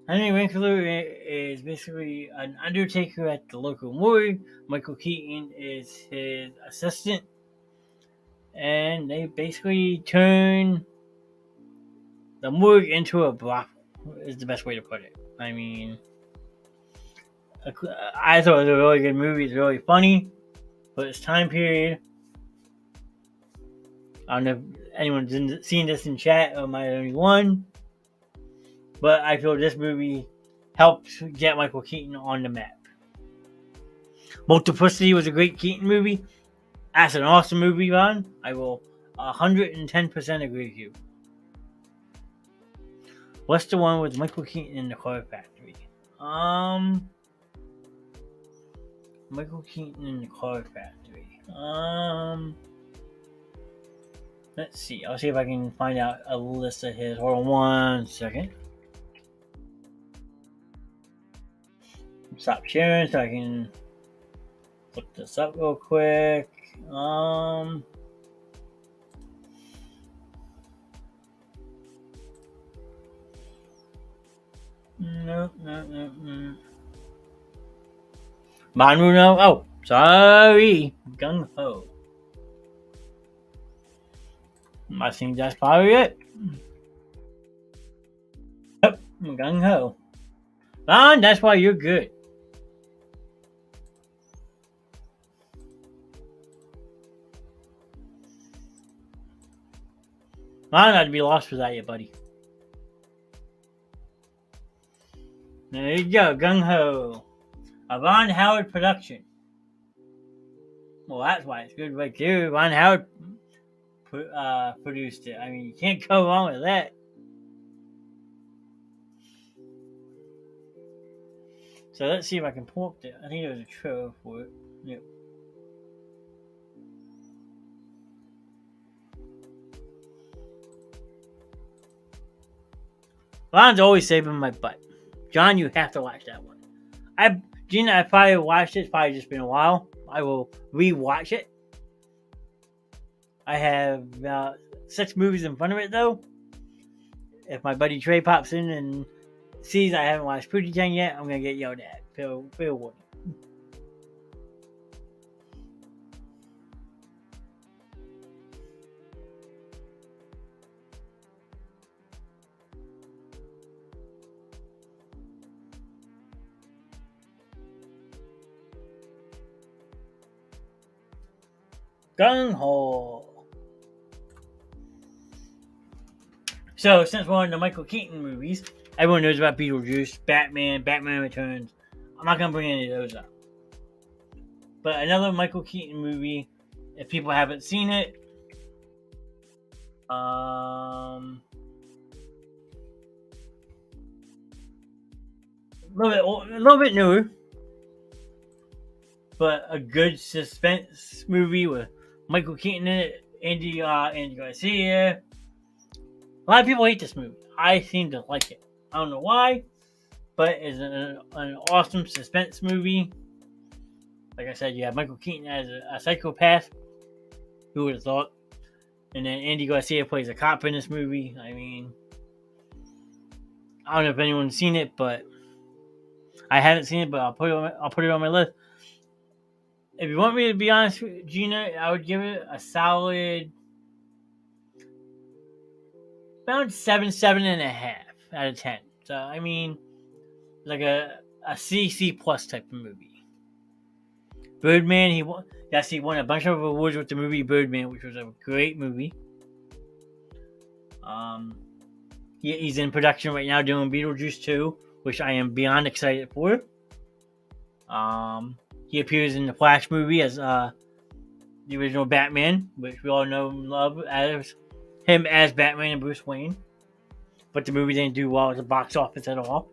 Henry Winkler is basically an undertaker at the local morgue. Michael Keaton is his assistant. And they basically turn the morgue into a brothel, is the best way to put it. I mean, I thought it was a really good movie. It's really funny. For its time period, I don't know if anyone's seen this in chat or might only one, but I feel this movie helped get Michael Keaton on the map. Multiplicity was a great Keaton movie. That's an awesome movie, Ron. I will 110% agree with you. What's the one with Michael Keaton in the Car Factory? Michael Keaton in the Car Factory. Let's see. I'll see if I can find out a list of his. Hold on 1 second. Stop sharing so I can look this up real quick. No. Monruno. Oh, sorry. Gung Ho. I think that's probably it. Yep, Gung Ho. Ron, that's why you're good. Ron, I'd be lost without you, buddy. There you go, Gung Ho. A Ron Howard production. Well, that's why it's good right there. Ron Howard produced it. I mean, you can't go wrong with that. So let's see if I can pull up there. I think there was a trailer for it. Yep. Ron's always saving my butt. John, you have to watch that one. Gina, I probably watched it. It's probably just been a while. I will re-watch it. I have about 6 movies in front of it, though. If my buddy Trey pops in and sees I haven't watched Pootie Tang yet, I'm gonna get yelled at. Fair warning. Gung Ho. So, since we're on the Michael Keaton movies, everyone knows about Beetlejuice, Batman, Batman Returns. I'm not gonna bring any of those up. But another Michael Keaton movie, if people haven't seen it, a little bit newer, but a good suspense movie with Michael Keaton in it, Andy Garcia. A lot of people hate this movie. I seem to like it. I don't know why, but it's an awesome suspense movie. Like I said, you have Michael Keaton as a psychopath. Who would have thought? And then Andy Garcia plays a cop in this movie. I mean, I don't know if anyone's seen it, but I haven't seen it. But I'll put it on my list. If you want me to be honest, Gina, I would give it a solid around 7.5 out of 10. So I mean, like a C plus type of movie. Birdman, he won a bunch of awards with the movie Birdman, which was a great movie. He's in production right now doing Beetlejuice 2, which I am beyond excited for. He appears in the Flash movie as the original Batman, which we all know and love as him as Batman and Bruce Wayne. But the movie didn't do well at the box office at all.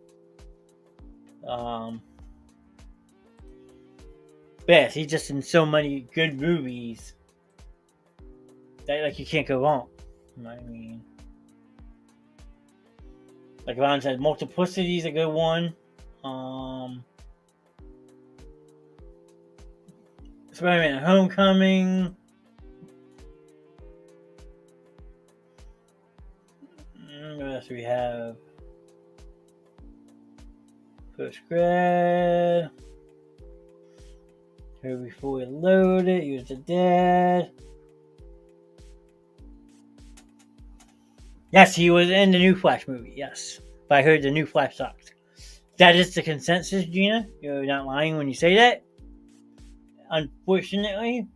Yes, he's just in so many good movies that like you can't go wrong. I mean, like Ron said, Multiplicity is a good one. Spider-Man Homecoming. What else do we have? First Grad. Here Before We Loaded. Use the Dead. Yes, he was in the new Flash movie. Yes, but I heard the new Flash sucked. That is the consensus, Gina. You're not lying when you say that. Unfortunately,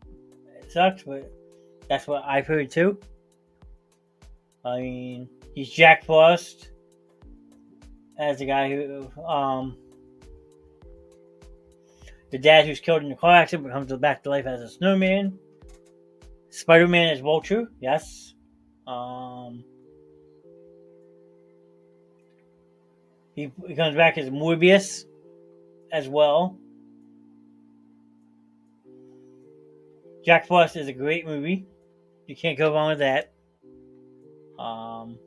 it sucks, but that's what I've heard too. I mean, he's Jack Frost as the guy who, the dad who's killed in the car accident but comes back to life as a snowman. Spider-Man is Vulture, yes. He comes back as Morbius as well. Jack Frost is a great movie. You can't go wrong with that. What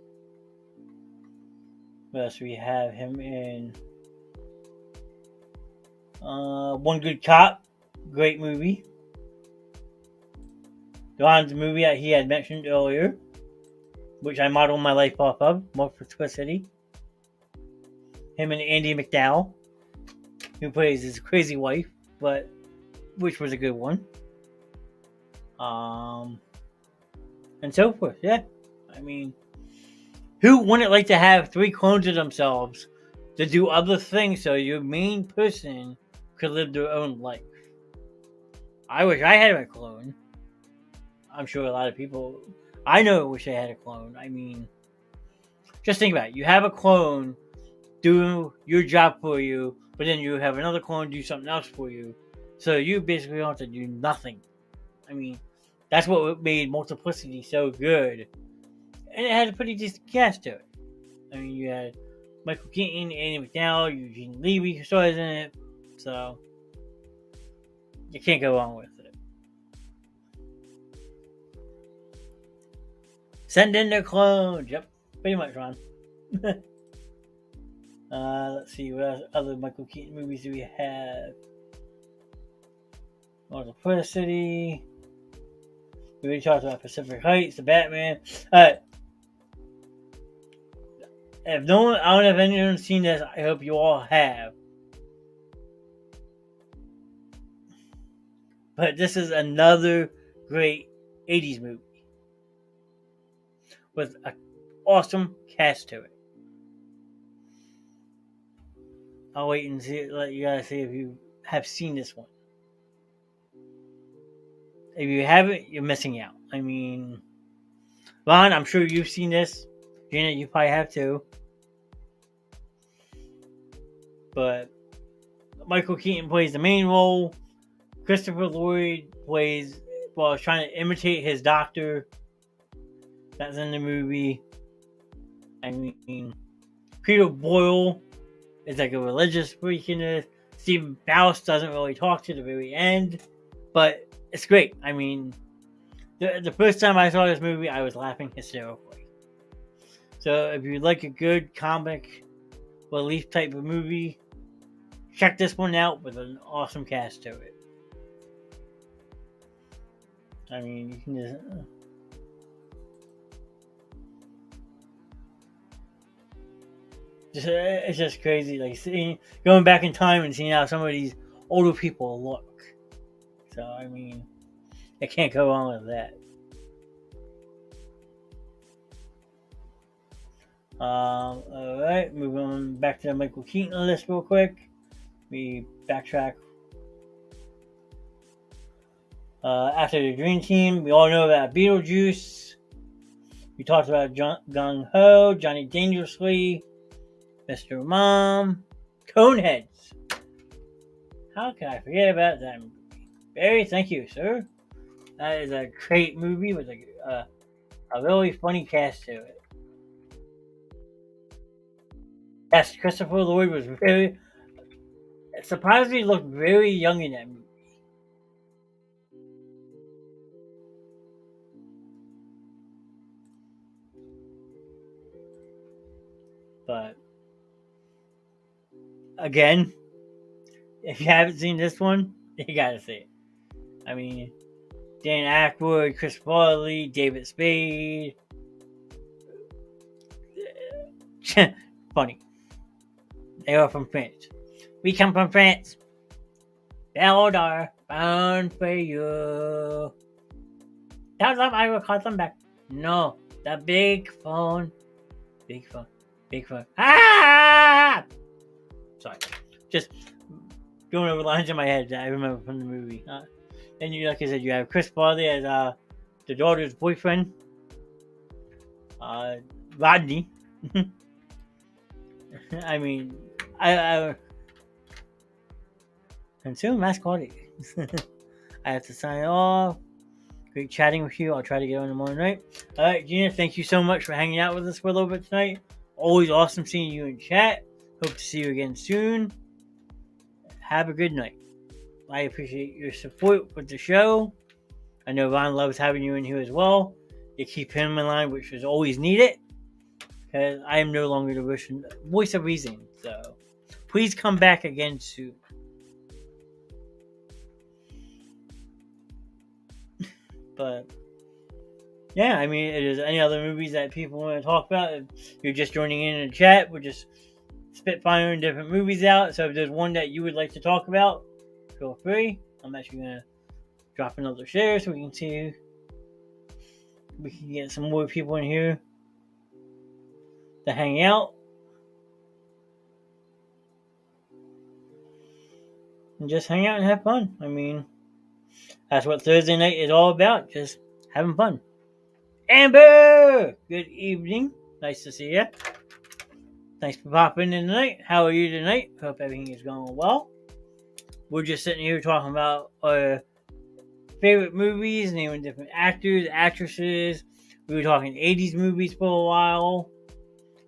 else do we have him in? One Good Cop, great movie. Ron's movie that he had mentioned earlier, which I modeled my life off of, Multiplicity. Him and Andy McDowell, who plays his crazy wife, but which was a good one. And so forth. Yeah, I mean, who wouldn't like to have 3 clones of themselves to do other things so your main person could live their own life? I wish I had a clone. I'm sure a lot of people I know wish they had a clone. I mean, just think about it. You have a clone do your job for you, but then you have another clone do something else for you. So you basically don't have to do nothing. I mean, that's what made Multiplicity so good. And it had a pretty decent cast to it. I mean, you had Michael Keaton, Andy McDowell, Eugene Levy stars in it. So, you can't go wrong with it. Send in their clones. Yep, pretty much, Ron. Let's see, what other Michael Keaton movies do we have? Multiplicity. We talked about Pacific Heights, the Batman. If no one, I don't know if anyone's seen this. I hope you all have. But this is another great 80s movie with an awesome cast to it. I'll wait and see. Let you guys see if you have seen this one. If you haven't, you're missing out. I mean, Ron, I'm sure you've seen this. Gina, you probably have too. But Michael Keaton plays the main role. Christopher Lloyd plays, well, trying to imitate his doctor. That's in the movie. I mean, Peter Boyle is like a religious freak in this. Stephen Faust doesn't really talk to the very end, but it's great. I mean, the first time I saw this movie, I was laughing hysterically. So if you like a good comic relief type of movie, check this one out with an awesome cast to it. I mean, you can just... it's just crazy, like going back in time and seeing how some of these older people look. So I mean, I can't go wrong with that. All right, moving on back to the Michael Keaton list real quick. We backtrack. After the Dream Team, we all know about Beetlejuice. We talked about Gung Ho, Johnny Dangerously, Mr. Mom, Coneheads. How can I forget about that movie? Barry, thank you, sir. That is a great movie with a really funny cast to it. Yes, Christopher Lloyd was surprisingly looked very young in that movie. But again, if you haven't seen this one, you gotta see it. I mean, Dan Aykroyd, Chris Farley, David Spade. Funny. They are from France. We come from France. Beldar, bound for you. Tell them I will call them back. No, the big phone. Big phone. Big phone. Ah! Sorry. Just going over lines in my head that I remember from the movie. And you, like I said, you have Chris Farley as the daughter's boyfriend. Rodney. I mean, I consume mass quality. I have to sign off. Great chatting with you. I'll try to get on tomorrow night. All right, Gina, thank you so much for hanging out with us for a little bit tonight. Always awesome seeing you in chat. Hope to see you again soon. Have a good night. I appreciate your support with the show. I know Ron loves having you in here as well. You keep him in line, which is always needed. Because I am no longer the voice of reason. So please come back again soon. But yeah, I mean, if there's any other movies that people want to talk about, if you're just joining in the chat, we're just spitfiring different movies out. So if there's one that you would like to talk about, feel free. I'm actually going to drop another share so we can see, we can get some more people in here to hang out. And just hang out and have fun. I mean, that's what Thursday night is all about. Just having fun. Amber! Good evening. Nice to see you. Thanks for popping in tonight. How are you tonight? Hope everything is going well. We're just sitting here talking about our favorite movies, naming different actors, actresses. We were talking 80s movies for a while.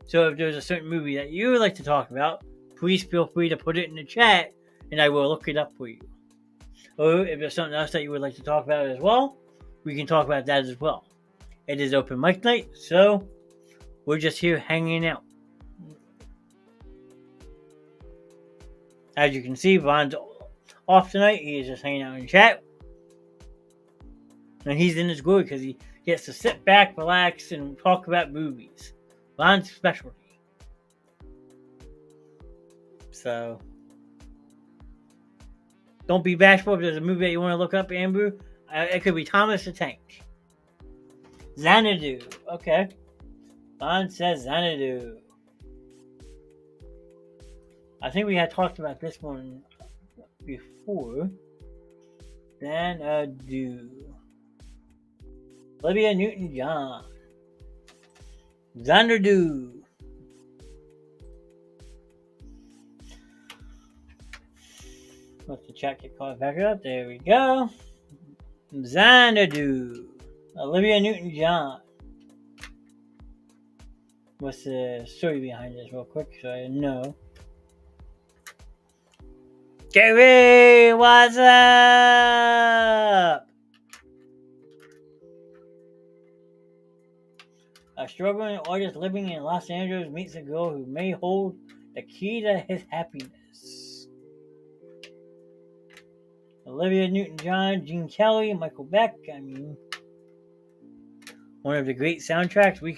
So if there's a certain movie that you would like to talk about, please feel free to put it in the chat and I will look it up for you. Or if there's something else that you would like to talk about as well, we can talk about that as well. It is open mic night, so we're just here hanging out. As you can see, Von's off tonight. He is just hanging out in chat. And he's in his glory because he gets to sit back, relax, and talk about movies. Von's specialty. So don't be bashful if there's a movie that you want to look up, Amber. It could be Thomas the Tank. Xanadu. Okay. Bond says Xanadu. I think we had talked about this one before. Xanadu. Olivia Newton-John. Xanadu. Let the chat get caught back up. There we go. Xanadu. Olivia Newton-John. What's the story behind this, real quick, so I know? Gary, what's up? A struggling artist living in Los Angeles meets a girl who may hold the key to his happiness. Olivia Newton-John, Gene Kelly, Michael Beck. I mean, one of the great soundtracks. I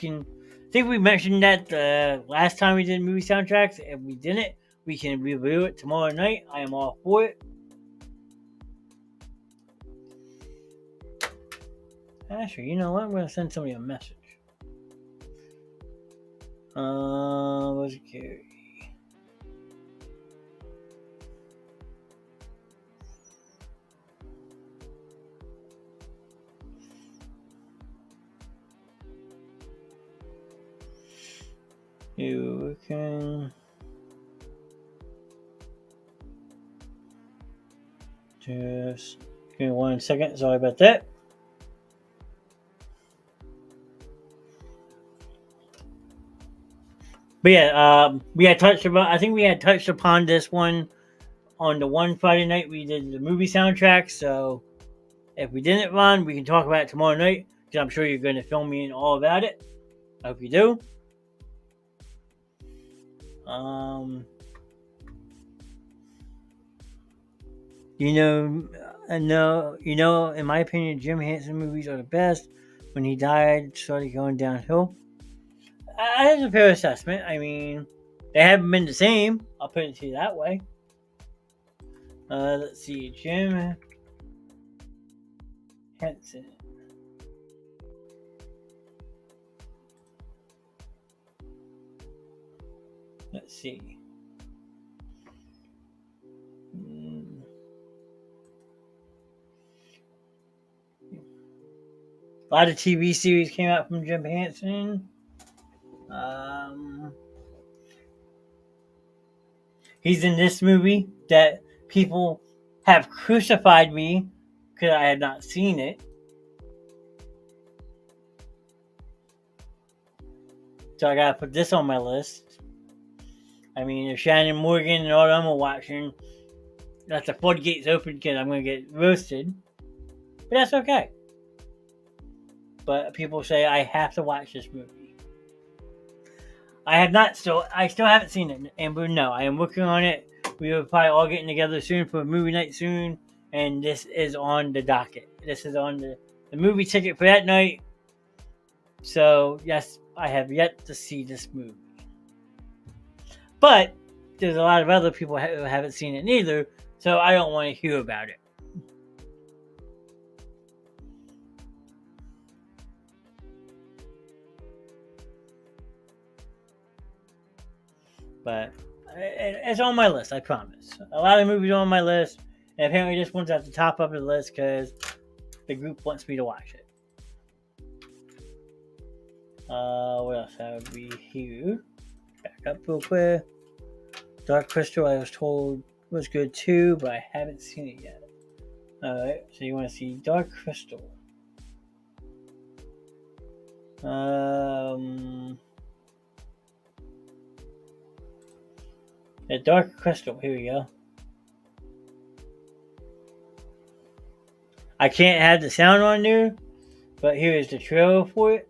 think we mentioned that the last time we did movie soundtracks. If we didn't, we can review it tomorrow night. I am all for it. Actually, you know what? I'm going to send somebody a message. Where's Gary? You can just give me 1 second. Sorry about that. But yeah, we had touched about. I think we had touched upon this one on the one Friday night we did the movie soundtrack. So if we didn't run, we can talk about it tomorrow night because I'm sure you're going to fill me in all about it. I hope you do. In my opinion, Jim Henson movies are the best. When he died, started going downhill. That's a fair assessment. I mean, they haven't been the same. I'll put it to you that way. Let's see, Jim Henson. Let's see. A lot of TV series came out from Jim Henson. He's in this movie that people have crucified me because I had not seen it. So I gotta put this on my list. I mean, if Shannon Morgan and all them are watching, that's the floodgates open because I'm gonna get roasted. But that's okay. But people say I have to watch this movie. I still haven't seen it, Amber. No, I am working on it. We are probably all getting together soon for a movie night soon, and this is on the docket. This is on the movie ticket for that night. So yes, I have yet to see this movie. But there's a lot of other people who haven't seen it neither, so I don't want to hear about it. But it's on my list, I promise. A lot of movies are on my list, and apparently this one's at the top of the list because the group wants me to watch it. What else have we here? Back up real quick. Dark Crystal, I was told was good too, but I haven't seen it yet. Alright, so you want to see Dark Crystal. The Dark Crystal, here we go. I can't have the sound on there, but here is the trailer for it.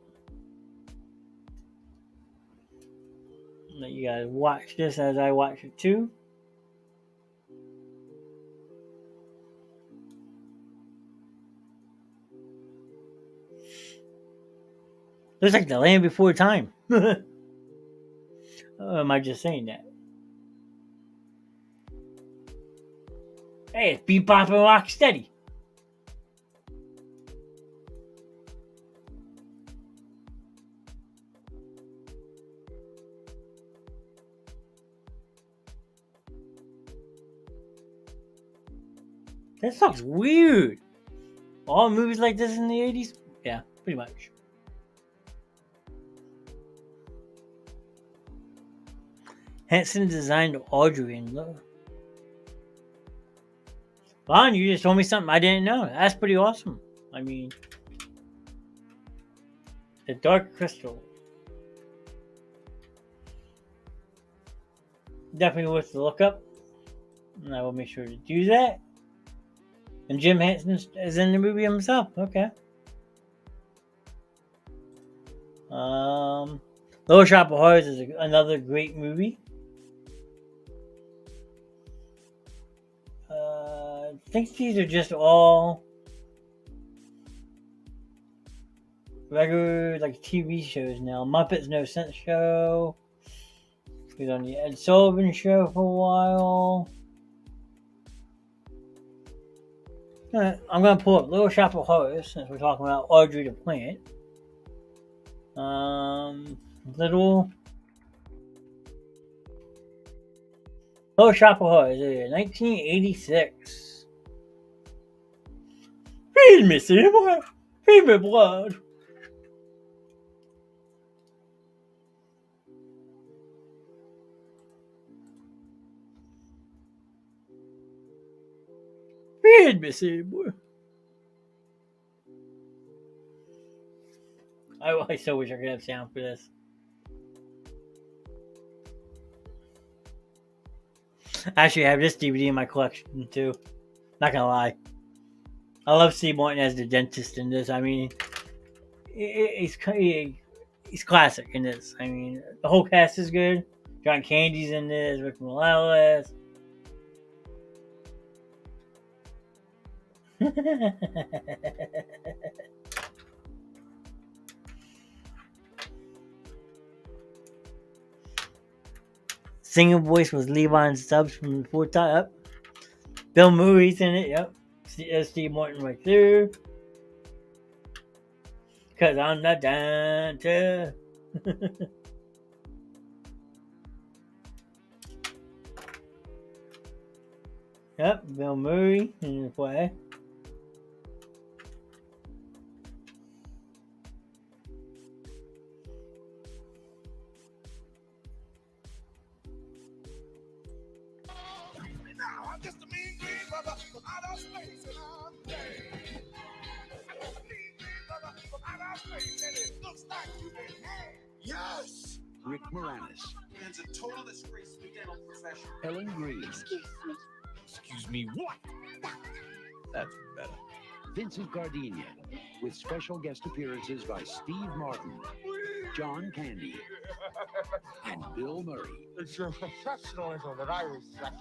Let you guys watch this as I watch it too. Looks like the Land Before Time. Or am I just saying that? Hey, it's Bebop and Rocksteady. This looks weird. All movies like this in the 80s? Yeah, pretty much. Henson designed Audrey and Lowe. Vaughn, you just told me something I didn't know. That's pretty awesome. I mean, the Dark Crystal. Definitely worth the look up. And I will make sure to do that. And Jim Henson is in the movie himself. Okay. Little Shop of Horrors is another great movie. I think these are just all regular like TV shows now. Muppets No Sense Show. He was on the Ed Sullivan Show for a while. I'm gonna pull up Little Shop of Horrors since we're talking about Audrey the Plant. Little Shop of Horrors, 1986. Feed me, Seymour. Feed me blood. Feed me, Seymour. I so wish I could have sound for this. Actually, I have this DVD in my collection too. Not gonna lie. I love Steve Martin as the dentist in this. I mean, he's classic in this. I mean, the whole cast is good. John Candy's in this. Rick Morales. Singing voice was Levon Stubbs from Four Top. Up. Bill Murray's in it. Yep. Steve Martin right there. Cause I'm the dentist. Yep, Bill Murray in the play. Now I'm just a mean green brother from outer space, and I'm dead. Mean green brother from outer space, and it looks like you've been had. Yes! Rick Moranis, It's a total disgrace to the dental profession. Ellen Greene, Excuse me, what? That's better. Vincent Gardenia, with special guest appearances by Steve Martin, John Candy, and Bill Murray. It's your professionalism that I respect.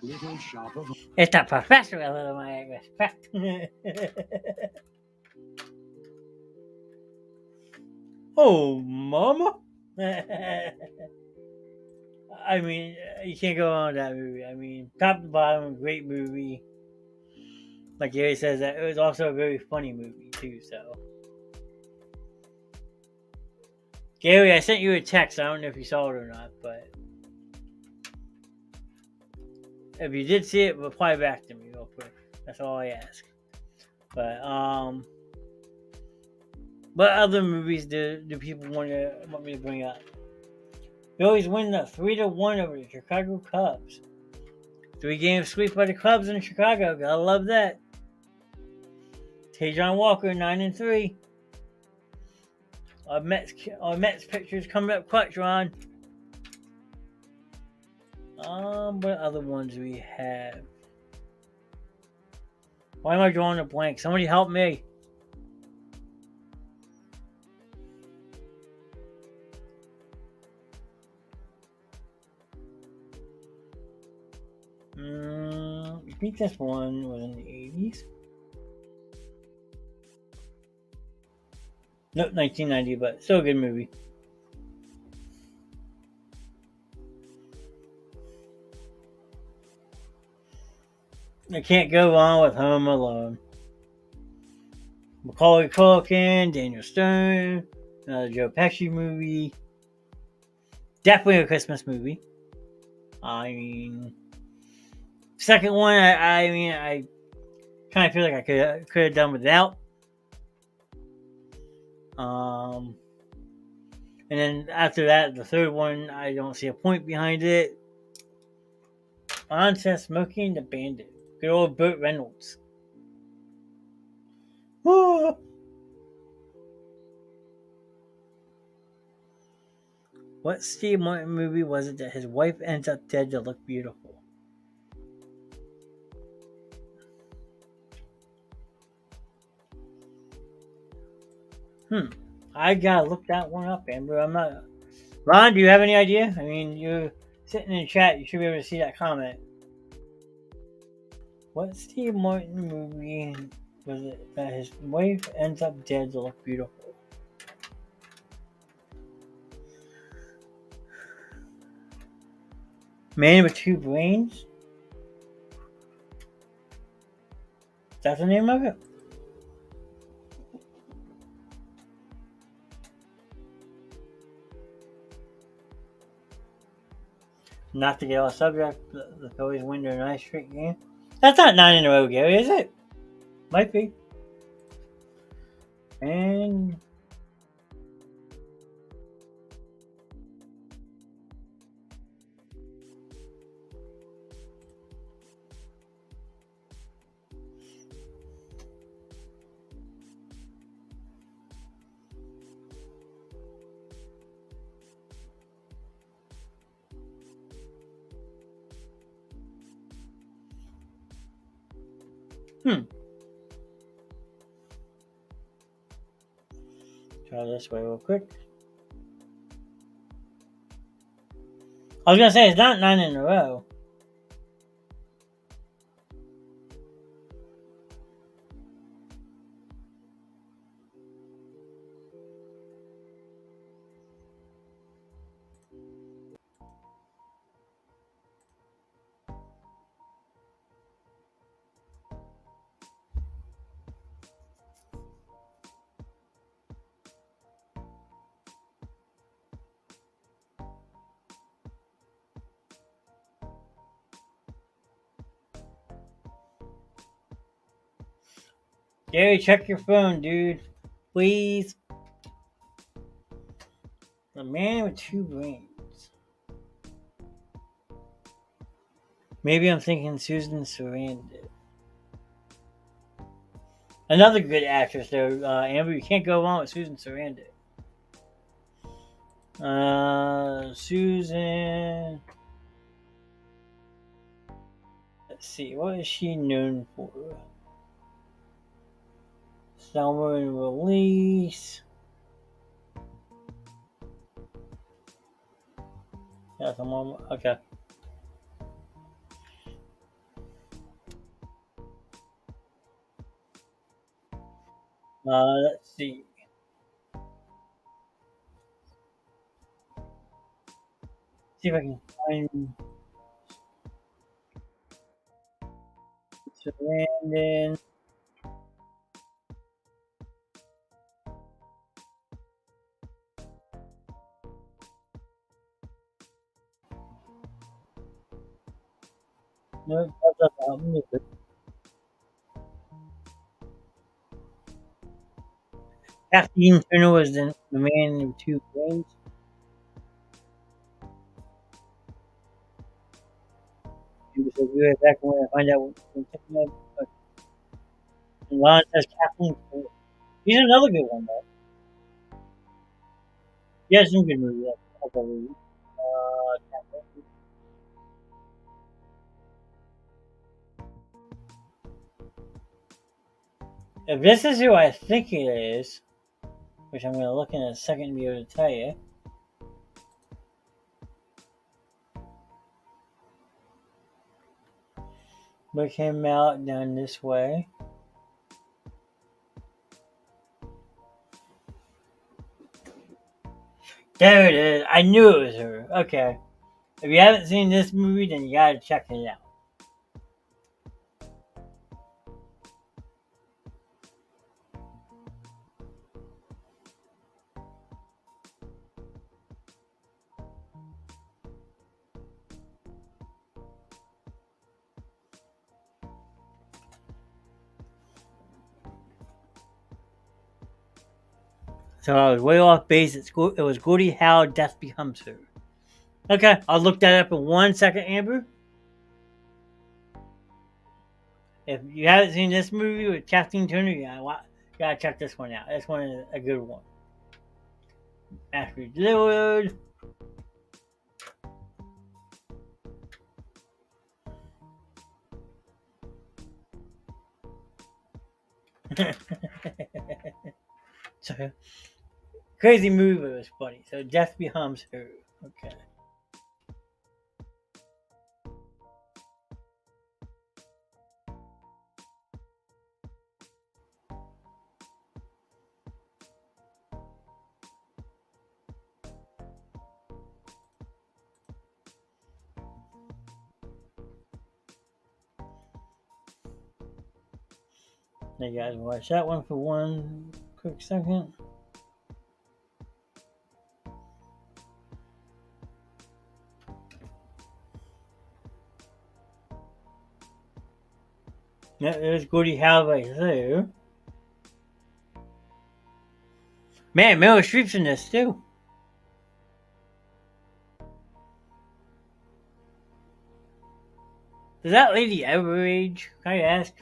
Little Shop of It's a professionalism I respect. Oh, mama. I mean, you can't go on with that movie. I mean, top to bottom, great movie. Like Gary says, that it was also a very funny movie too. So, Gary, I sent you a text. I don't know if you saw it or not, but if you did see it, reply back to me real quick. That's all I ask. But what other movies do people want me to bring up? Phillies win the 3-1 over the Chicago Cubs. 3-game sweep by the Cubs in Chicago. Gotta love that. Tajon Walker 9-3. Our Mets pictures coming up clutch, Ron. What other ones do we have? Why am I drawing a blank? Somebody help me. I think this one was in the 80s. Nope, 1990, but still a good movie. I can't go wrong with Home Alone. Macaulay Culkin, Daniel Stone, another Joe Pesci movie. Definitely a Christmas movie. I mean, second one, I kind of feel like I could have done without. And then after that, the third one, I don't see a point behind it. On says Smoking the Bandit. Good old Burt Reynolds. What Steve Martin movie was it that his wife ends up dead to look beautiful? I gotta look that one up, Amber. I'm not. Ron, do you have any idea? I mean, you're sitting in chat. You should be able to see that comment. What Steve Martin movie was it that his wife ends up dead to look beautiful? Man with Two Brains? Is that the name of it? Not to get off subject, the Phillies win their nice straight game. That's not 9 in a row, Gary, is it? Might be. And try this way real quick. I was gonna say it's not 9 in a row. Gary, check your phone, dude. Please. The Man with Two Brains. Maybe I'm thinking Susan Sarandon. Another good actress though, Amber. You can't go wrong with Susan Sarandon. Susan. Let's see, what is she known for? Summer and Release. Yeah, come on. Okay. Let's see. See if I can find Sarandon. No, that's not help me. Kathleen Turner was the Man with Two Brains. She was be right back when I find out what. And Ron says Kathleen Turner. She's another good one, though. She has some good movies, I believe. If this is who I think it is, which I'm going to look in a second to be able to tell you. Look him out down this way. There it is. I knew it was her. Okay. If you haven't seen this movie, then you gotta check it out. So I was way off base. It was Gordie Howe, Death Becomes Her. Okay, I'll look that up in 1 second, Amber. If you haven't seen this movie with Kathleen Turner, you gotta check this one out. This one is a good one. After delivered. So, crazy movie, but it was funny. So Death Becomes Her. Okay. Now you guys watch that one for 1 quick second. Yeah, there's Gordie Howe right there. Man, Meryl Streep's in this too. Does that lady ever age? Can I ask?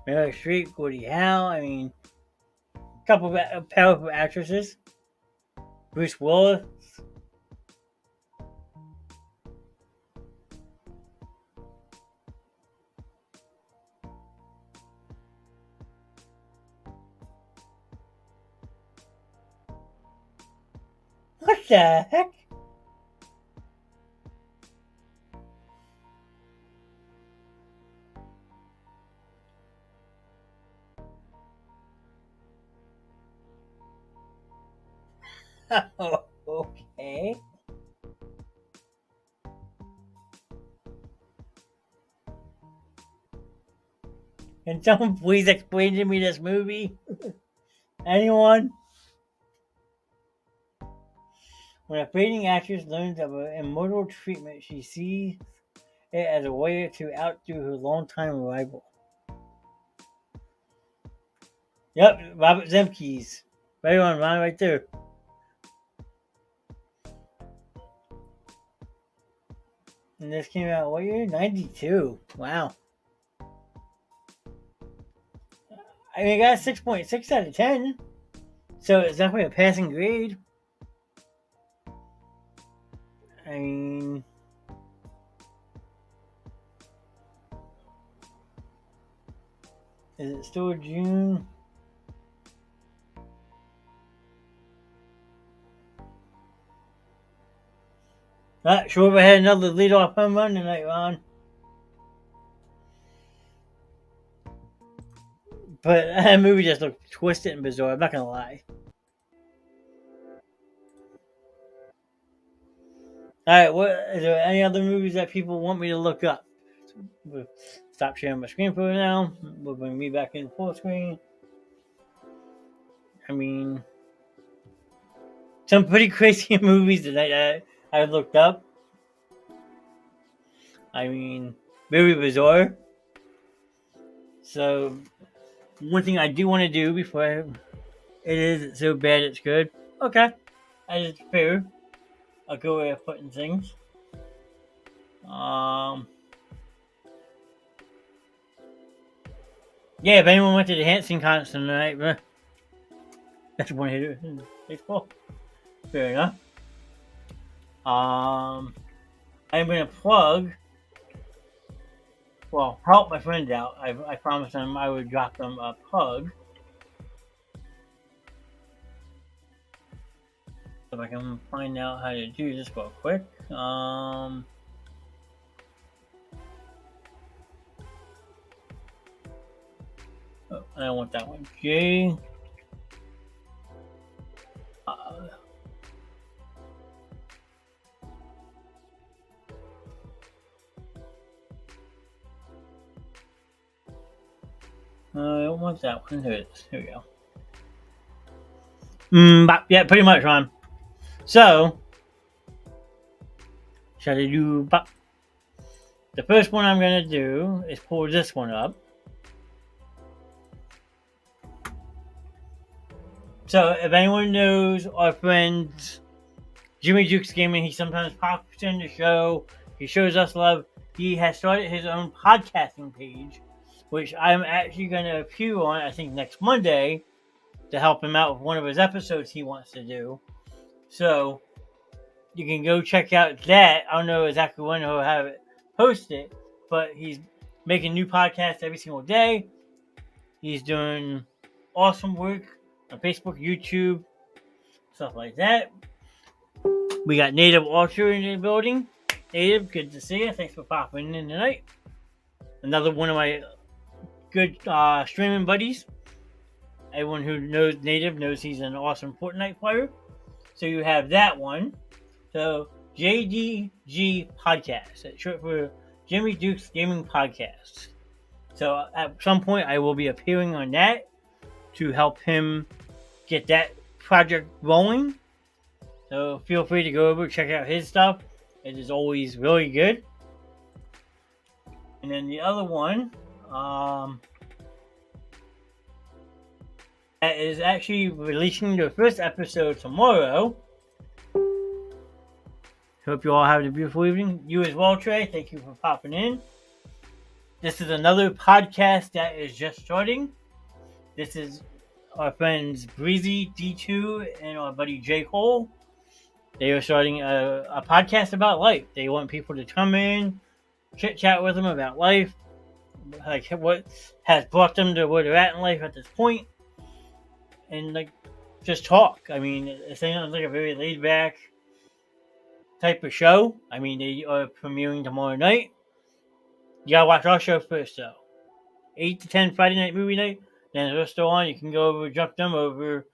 Meryl Streep, Gordie Howe. I mean, a couple of powerful actresses. Bruce Willis. What the heck? Oh, okay. Can someone please explain to me this movie? Anyone? When a fading actress learns of an immortal treatment, she sees it as a way to outdo her longtime rival. Yep, Robert Zemke's. Right on, Ron, right there. And this came out what year? 92. Wow. I mean, it got a 6.6 out of 10. So it's definitely a passing grade. I mean, is it still June? Not sure if I had another leadoff home run tonight, Ron. But that movie just looked twisted and bizarre. I'm not gonna lie. Alright, what is there any other movies that people want me to look up? We'll stop sharing my screen for now. We'll bring me back in full screen. I mean, some pretty crazy movies that I looked up. I mean, very bizarre. So, one thing I do want to do before it is so bad it's good. Okay, that is fair. A good way of putting things. Yeah, if anyone went to the Hanson concert tonight, that's one hitter in baseball. Fair enough. I'm gonna plug. Well, help my friend out. I promised them I would drop them a plug. If I can find out how to do this real quick. Oh, I don't want that one. J. I don't want that one. Here it is. Here we go. Yeah, pretty much, Ron. So, shall I do bop? The first one I'm going to do is pull this one up. So, if anyone knows our friend Jimmy Duke's Gaming, he sometimes pops in the show. He shows us love. He has started his own podcasting page, which I'm actually going to appear on, I think, next Monday to help him out with one of his episodes he wants to do. So, you can go check out that. I don't know exactly when he'll have it posted, but he's making new podcasts every single day. He's doing awesome work on Facebook, YouTube, stuff like that. We got Native Archer in the building. Native, good to see you. Thanks for popping in tonight. Another one of my good streaming buddies. Everyone who knows Native knows he's an awesome Fortnite player. So you have that one. So JDG Podcast. That's short for Jimmy Duke's Gaming Podcast. So at some point I will be appearing on that to help him get that project rolling. So feel free to go over and check out his stuff. It is always really good. And then the other one, that is actually releasing the first episode tomorrow. Hope you all have a beautiful evening. You as well, Trey. Thank you for popping in. This is another podcast that is just starting. This is our friends Breezy, D2, and our buddy J. Cole. They are starting a podcast about life. They want people to come in, chit-chat with them about life, like what has brought them to where they're at in life at this point, and like just talk. I mean, it sounds like a very laid-back type of show. I mean, they are premiering tomorrow night. You gotta watch our show first, though. 8 to 10 Friday night movie night. Then if they're still on, you can go over, jump them over,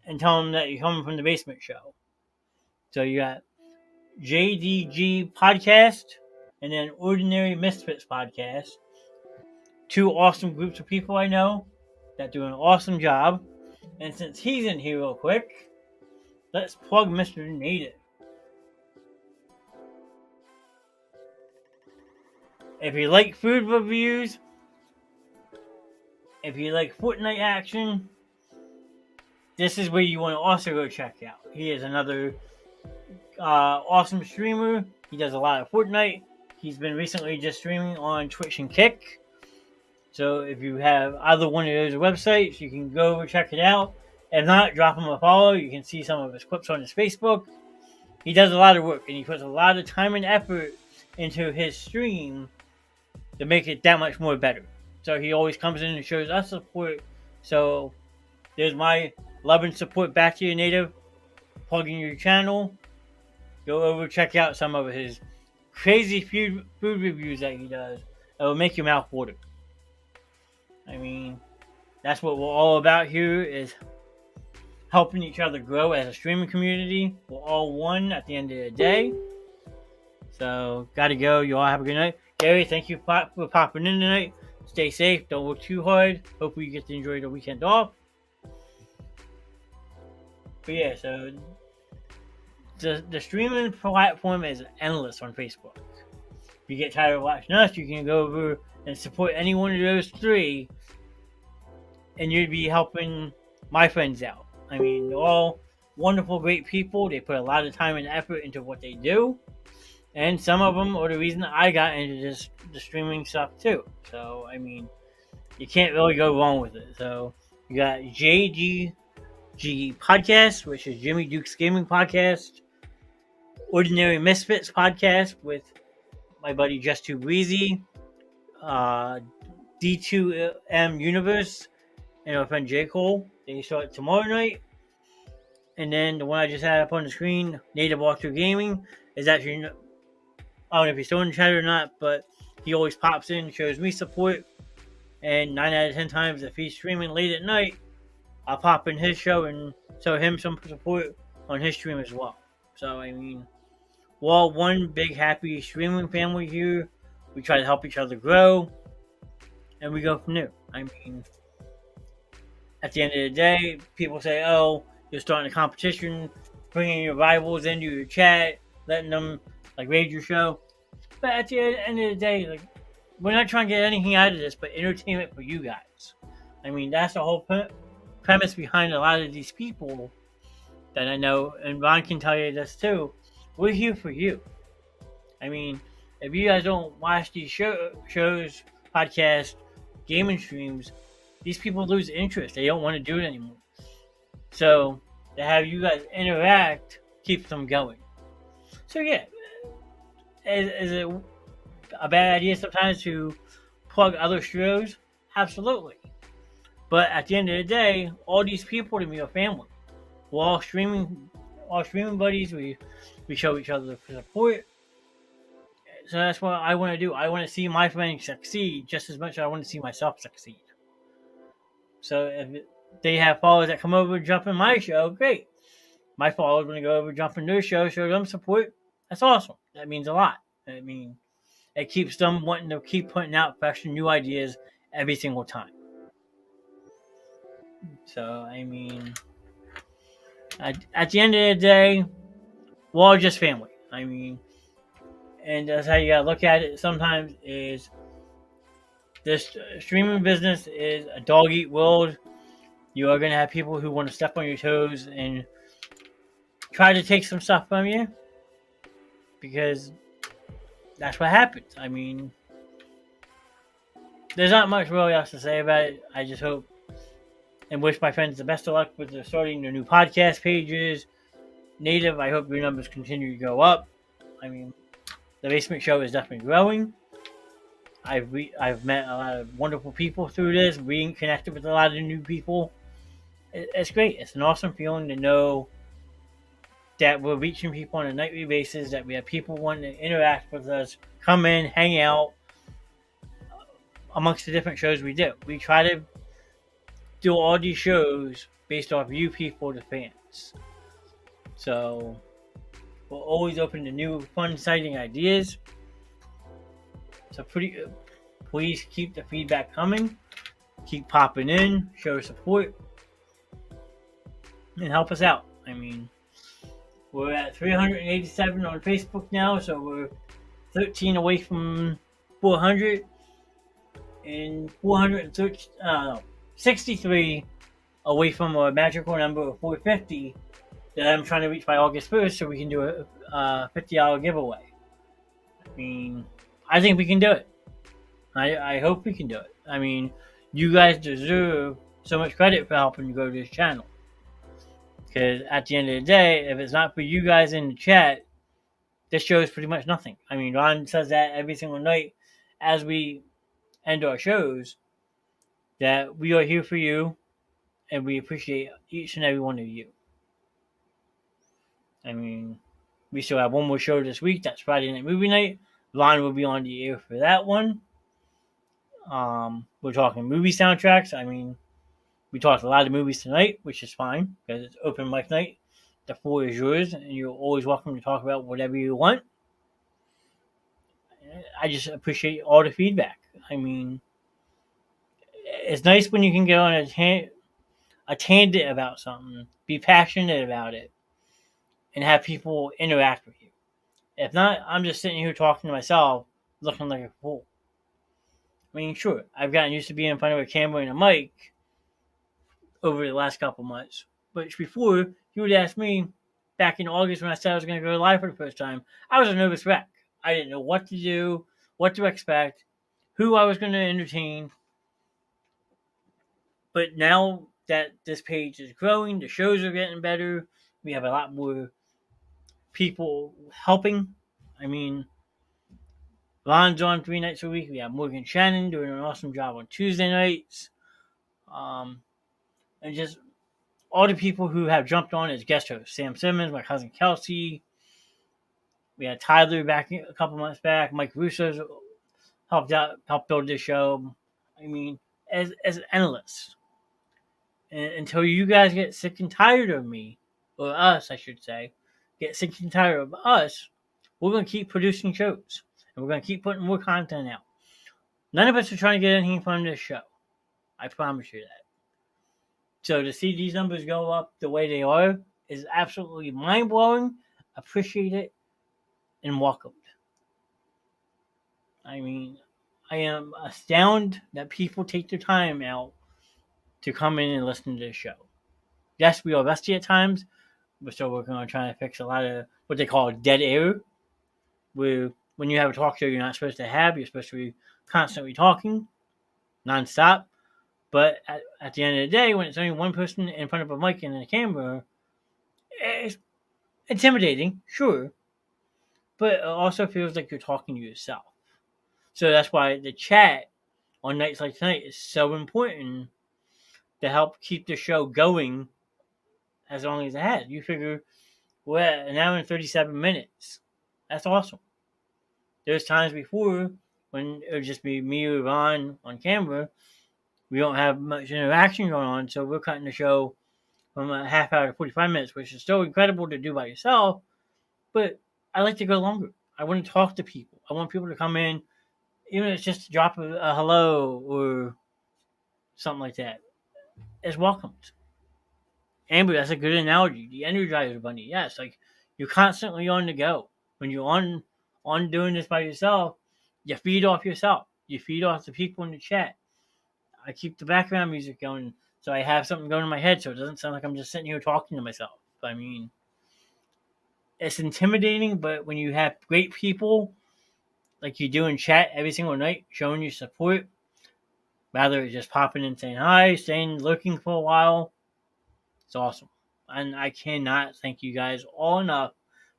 and tell them that you're coming from the basement show. So you got JDG Podcast and then Ordinary Misfits Podcast. Two awesome groups of people I know that do an awesome job. And since he's in here real quick, let's plug Mr. Native. If you like food reviews, if you like Fortnite action, this is where you want to also go check out. He is another awesome streamer. He does a lot of Fortnite. He's been recently just streaming on Twitch and Kick. So if you have either one of those websites, you can go over check it out. If not, drop him a follow. You can see some of his clips on his Facebook. He does a lot of work, and he puts a lot of time and effort into his stream to make it that much more better. So he always comes in and shows us support. So there's my love and support back to you, Native. Plugging your channel. Go over, check out some of his crazy food reviews that he does. It will make your mouth water. I mean, that's what we're all about here, is helping each other grow as a streaming community. We're all one at the end of the day. So, gotta go. You all have a good night. Gary, thank you for popping in tonight. Stay safe. Don't work too hard. Hopefully you get to enjoy the weekend off. But yeah, so the streaming platform is endless on Facebook. If you get tired of watching us, you can go over and support any one of those three, and you'd be helping my friends out. I mean, they're all wonderful, great people. They put a lot of time and effort into what they do, and some of them are the reason I got into the streaming stuff too. So, I mean, you can't really go wrong with it. So, you got JDG Podcast, which is Jimmy Duke's Gaming Podcast, Ordinary Misfits Podcast with my buddy Just Too Breezy, D2M Universe, and our friend J. Cole. They start tomorrow night. And then the one I just had up on the screen, Native Archer Gaming, is actually, I don't know if he's still in the chat or not, but he always pops in, shows me support, and 9 out of 10 times if he's streaming late at night, I'll pop in his show and show him some support on his stream as well. So, I mean, we're all one big happy streaming family here. We try to help each other grow, and we go from there. I mean, at the end of the day, people say, "Oh, you're starting a competition, bringing your rivals into your chat, letting them like raid your show." But at the end of the day, like we're not trying to get anything out of this, but entertainment for you guys. I mean, that's the whole premise behind a lot of these people that I know, and Ron can tell you this too. We're here for you. I mean, if you guys don't watch these shows, podcasts, gaming streams, these people lose interest. They don't want to do it anymore. So to have you guys interact keeps them going. So yeah, is it a bad idea sometimes to plug other shows? Absolutely. But at the end of the day, all these people to me are family. We're all streaming buddies. We show each other support. So that's what I want to do. I want to see my friends succeed just as much as I want to see myself succeed. So if they have followers that come over and jump in my show, great. My followers want to go over and jump in their show, show them support. That's awesome. That means a lot. I mean, it keeps them wanting to keep putting out fresh and new ideas every single time. So, I mean, at the end of the day, we're all just family. I mean, and that's how you gotta look at it sometimes is this streaming business is a dog eat world. You are going to have people who want to step on your toes and try to take some stuff from you because that's what happens. I mean, there's not much really else to say about it. I just hope and wish my friends the best of luck with their starting their new podcast pages. Native, I hope your numbers continue to go up. I mean, the Basement Show is definitely growing. I've met a lot of wonderful people through this, being connected with a lot of new people. It's great. It's an awesome feeling to know that we're reaching people on a nightly basis, that we have people wanting to interact with us, come in, hang out amongst the different shows we do. We try to do all these shows based off you people, the fans. So we're always open to new, fun, exciting ideas. So please keep the feedback coming. Keep popping in, show support, and help us out. I mean, we're at 387 on Facebook now, so we're 13 away from 400 and 63 away from a magical number of 450 that I'm trying to reach by August 1st so we can do a $50 giveaway. I mean, I think we can do it. I hope we can do it. I mean, you guys deserve so much credit for helping to grow this channel. Because at the end of the day, if it's not for you guys in the chat, this show is pretty much nothing. I mean, Ron says that every single night as we end our shows, that we are here for you, and we appreciate each and every one of you. I mean, we still have one more show this week. That's Friday Night Movie Night. Ron will be on the air for that one. We're talking movie soundtracks. I mean, we talked a lot of movies tonight, which is fine because it's open mic night. The floor is yours, and you're always welcome to talk about whatever you want. I just appreciate all the feedback. I mean, it's nice when you can get on a tangent about something, be passionate about it, and have people interact with you. If not, I'm just sitting here talking to myself, looking like a fool. I mean, sure, I've gotten used to being in front of a camera and a mic over the last couple months. But before, you would ask me back in August when I said I was going to go live for the first time, I was a nervous wreck. I didn't know what to do, what to expect, who I was going to entertain. But now that this page is growing, the shows are getting better, we have a lot more people helping. I mean, Ron's on 3 nights a week. We have Morgan Shannon doing an awesome job on Tuesday nights. And just all the people who have jumped on as guest hosts. Sam Simmons, my cousin Kelsey. We had Tyler back a couple months back. Mike Russo's helped build this show. I mean, as endless. And until you guys get sick and tired of me, or us, I should say, get sick and tired of us, we're going to keep producing shows. And we're going to keep putting more content out. None of us are trying to get anything from this show. I promise you that. So to see these numbers go up the way they are is absolutely mind blowing. Appreciate it and welcomed. I mean, I am astounded that people take their time out to come in and listen to the show. Yes, we are rusty at times. We're still working on trying to fix a lot of what they call dead air, where when you have a talk show you're not supposed to have, you're supposed to be constantly talking, nonstop. But at the end of the day, when it's only one person in front of a mic and a camera, it's intimidating, sure, but it also feels like you're talking to yourself. So that's why the chat on nights like tonight is so important to help keep the show going as long as it has. You figure we're at an hour and 37 minutes. That's awesome. There's times before when it would just be me or Ron on camera. We don't have much interaction going on, so we're cutting the show from a half hour to 45 minutes, which is still incredible to do by yourself, but I like to go longer. I want to talk to people. I want people to come in, even if it's just to drop a hello or something like that. It's welcomed. Amber, that's a good analogy. The Energizer Bunny, yes, like you're constantly on the go. When you're on doing this by yourself, you feed off yourself. You feed off the people in the chat. I keep the background music going so I have something going in my head so it doesn't sound like I'm just sitting here talking to myself. I mean, it's intimidating, but when you have great people like you do in chat every single night showing you support, rather just popping in saying hi, staying lurking for a while, it's awesome. And I cannot thank you guys all enough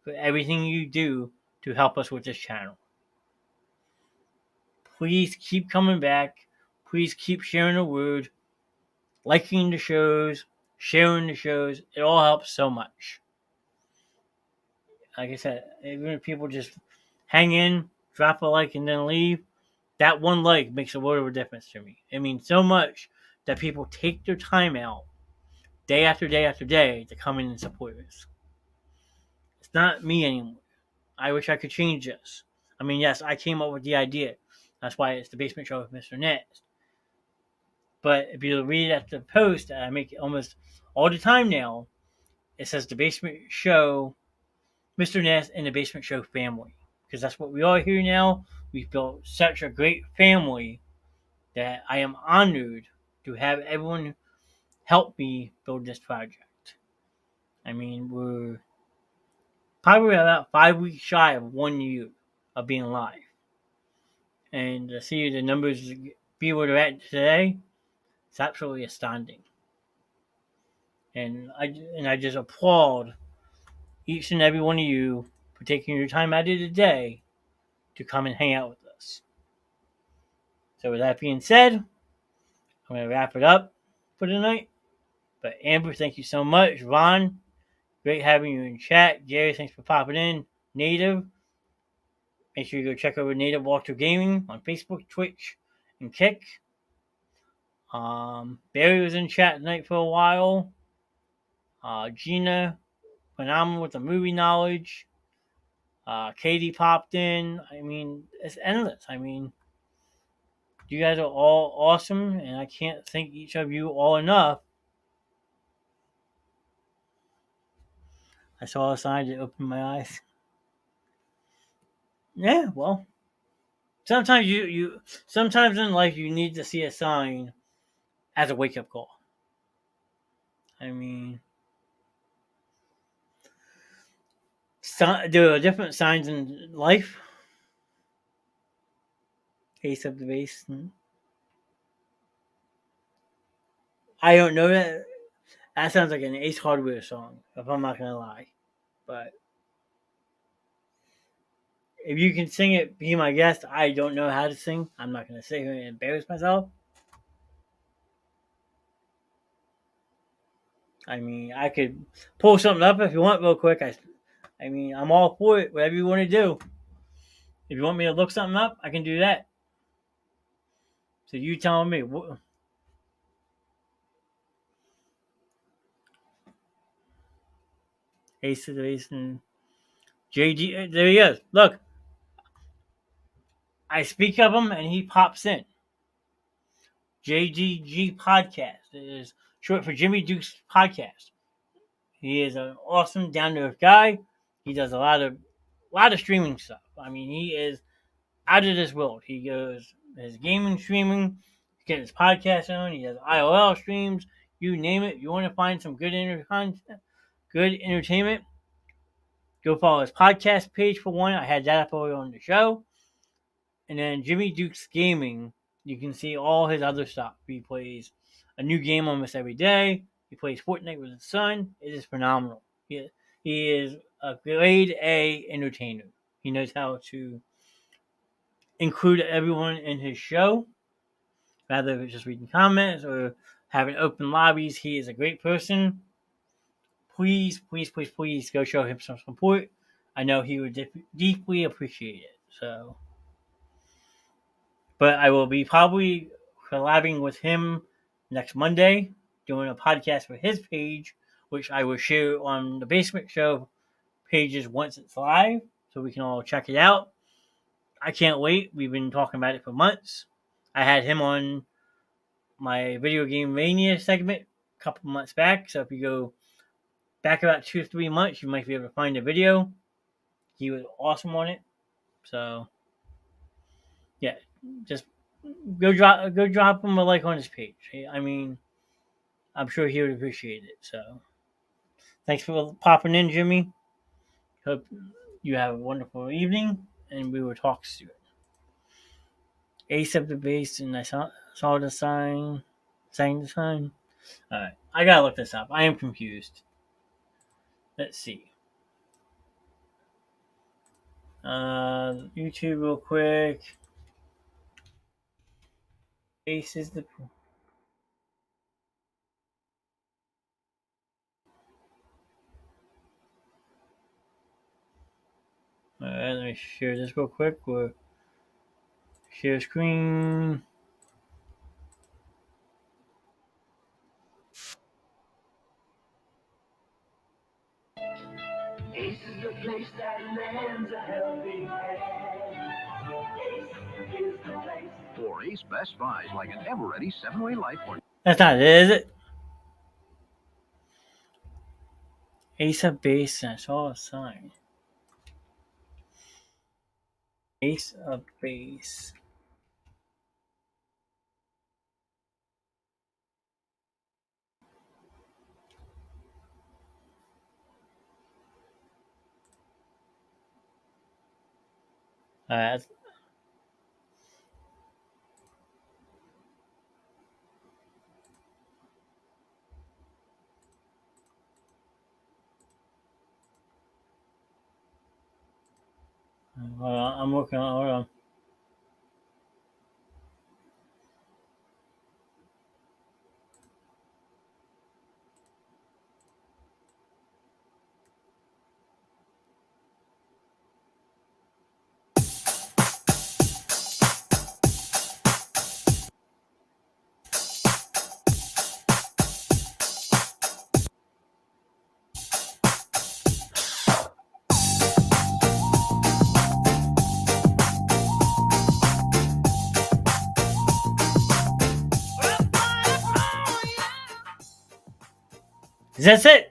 for everything you do to help us with this channel. Please keep coming back. Please keep sharing the word, liking the shows, sharing the shows. It all helps so much. Like I said, even if people just hang in, drop a like, and then leave, that one like makes a world of a difference to me. It means so much that people take their time out day after day after day to come in and support us. It's not me anymore. I wish I could change this. I mean, yes, I came up with the idea. That's why it's the Basement Show with Mr. Knast. But if you read at the post that I make almost all the time now, it says the Basement Show, Mr. Knast, and the Basement Show family. Because that's what we are here now. We've built such a great family that I am honored to have everyone help me build this project. I mean, we're probably about 5 weeks shy of 1 year of being live. And to see the numbers be where they're at today, it's absolutely astounding. And I just applaud each and every one of you for taking your time out of the day to come and hang out with us. So with that being said, I'm going to wrap it up for tonight. But Amber, thank you so much. Ron, great having you in chat. Jerry, thanks for popping in. Native, make sure you go check over Native Walter Gaming on Facebook, Twitch, and Kick. Barry was in chat tonight for a while. Gina, phenomenal with the movie knowledge. Katie popped in. I mean, it's endless. I mean, you guys are all awesome, and I can't thank each of you all enough. I saw a sign that opened my eyes. Yeah, well, sometimes sometimes in life you need to see a sign as a wake up call. I mean, there are different signs in life. Ace of the base. I don't know that. That sounds like an Ace Hardware song, if I'm not gonna lie. But if you can sing it, be my guest. I don't know how to sing. I'm not gonna sit here and embarrass myself. I mean, I could pull something up if you want, real quick. I mean, I'm all for it. Whatever you want to do. If you want me to look something up, I can do that. So you telling me what? Ace of the Base and JG. There he is. Look, I speak of him and he pops in. JGG podcast. It is short for Jimmy Duke's podcast. He is an awesome, down to earth guy. He does a lot of streaming stuff. I mean, he is out of this world. He goes his gaming streaming, he gets his podcast on. He does IOL streams. You name it. If you want to find some good entertainment, go follow his podcast page for one. I had that up on the show. And then Jimmy Duke's Gaming, you can see all his other stuff. He plays a new game almost every day. He plays Fortnite with his son. It is phenomenal. He is a grade A entertainer. He knows how to include everyone in his show, rather than just reading comments or having open lobbies. He is a great person. Please, please, please, please go show him some support. I know he would deeply appreciate it. So, but I will be probably collabing with him next Monday, doing a podcast for his page, which I will share on the Basement Show pages once it's live, so we can all check it out. I can't wait. We've been talking about it for months. I had him on my Video Game Mania segment a couple months back, so if you go back about 2 or 3 months, you might be able to find a video. He was awesome on it. So, yeah, just go drop him a like on his page. I mean, I'm sure he would appreciate it. So, thanks for popping in, Jimmy. Hope you have a wonderful evening, and we will talk soon. Ace of the base, and I saw the sign. Sang the sign. Alright, I gotta look this up. I am confused. Let's see. YouTube real quick. Ace is the. Alright, let me share this real quick. We'll share screen. Ace is the place that lands a helping hand. Ace is the place. For Ace Best Buys, like an ever-ready 7-way light for That's not it, is it? Ace of base, and I saw a sign. Ace of base. Alright. Hold on, I'm working on. Hold on. That's it.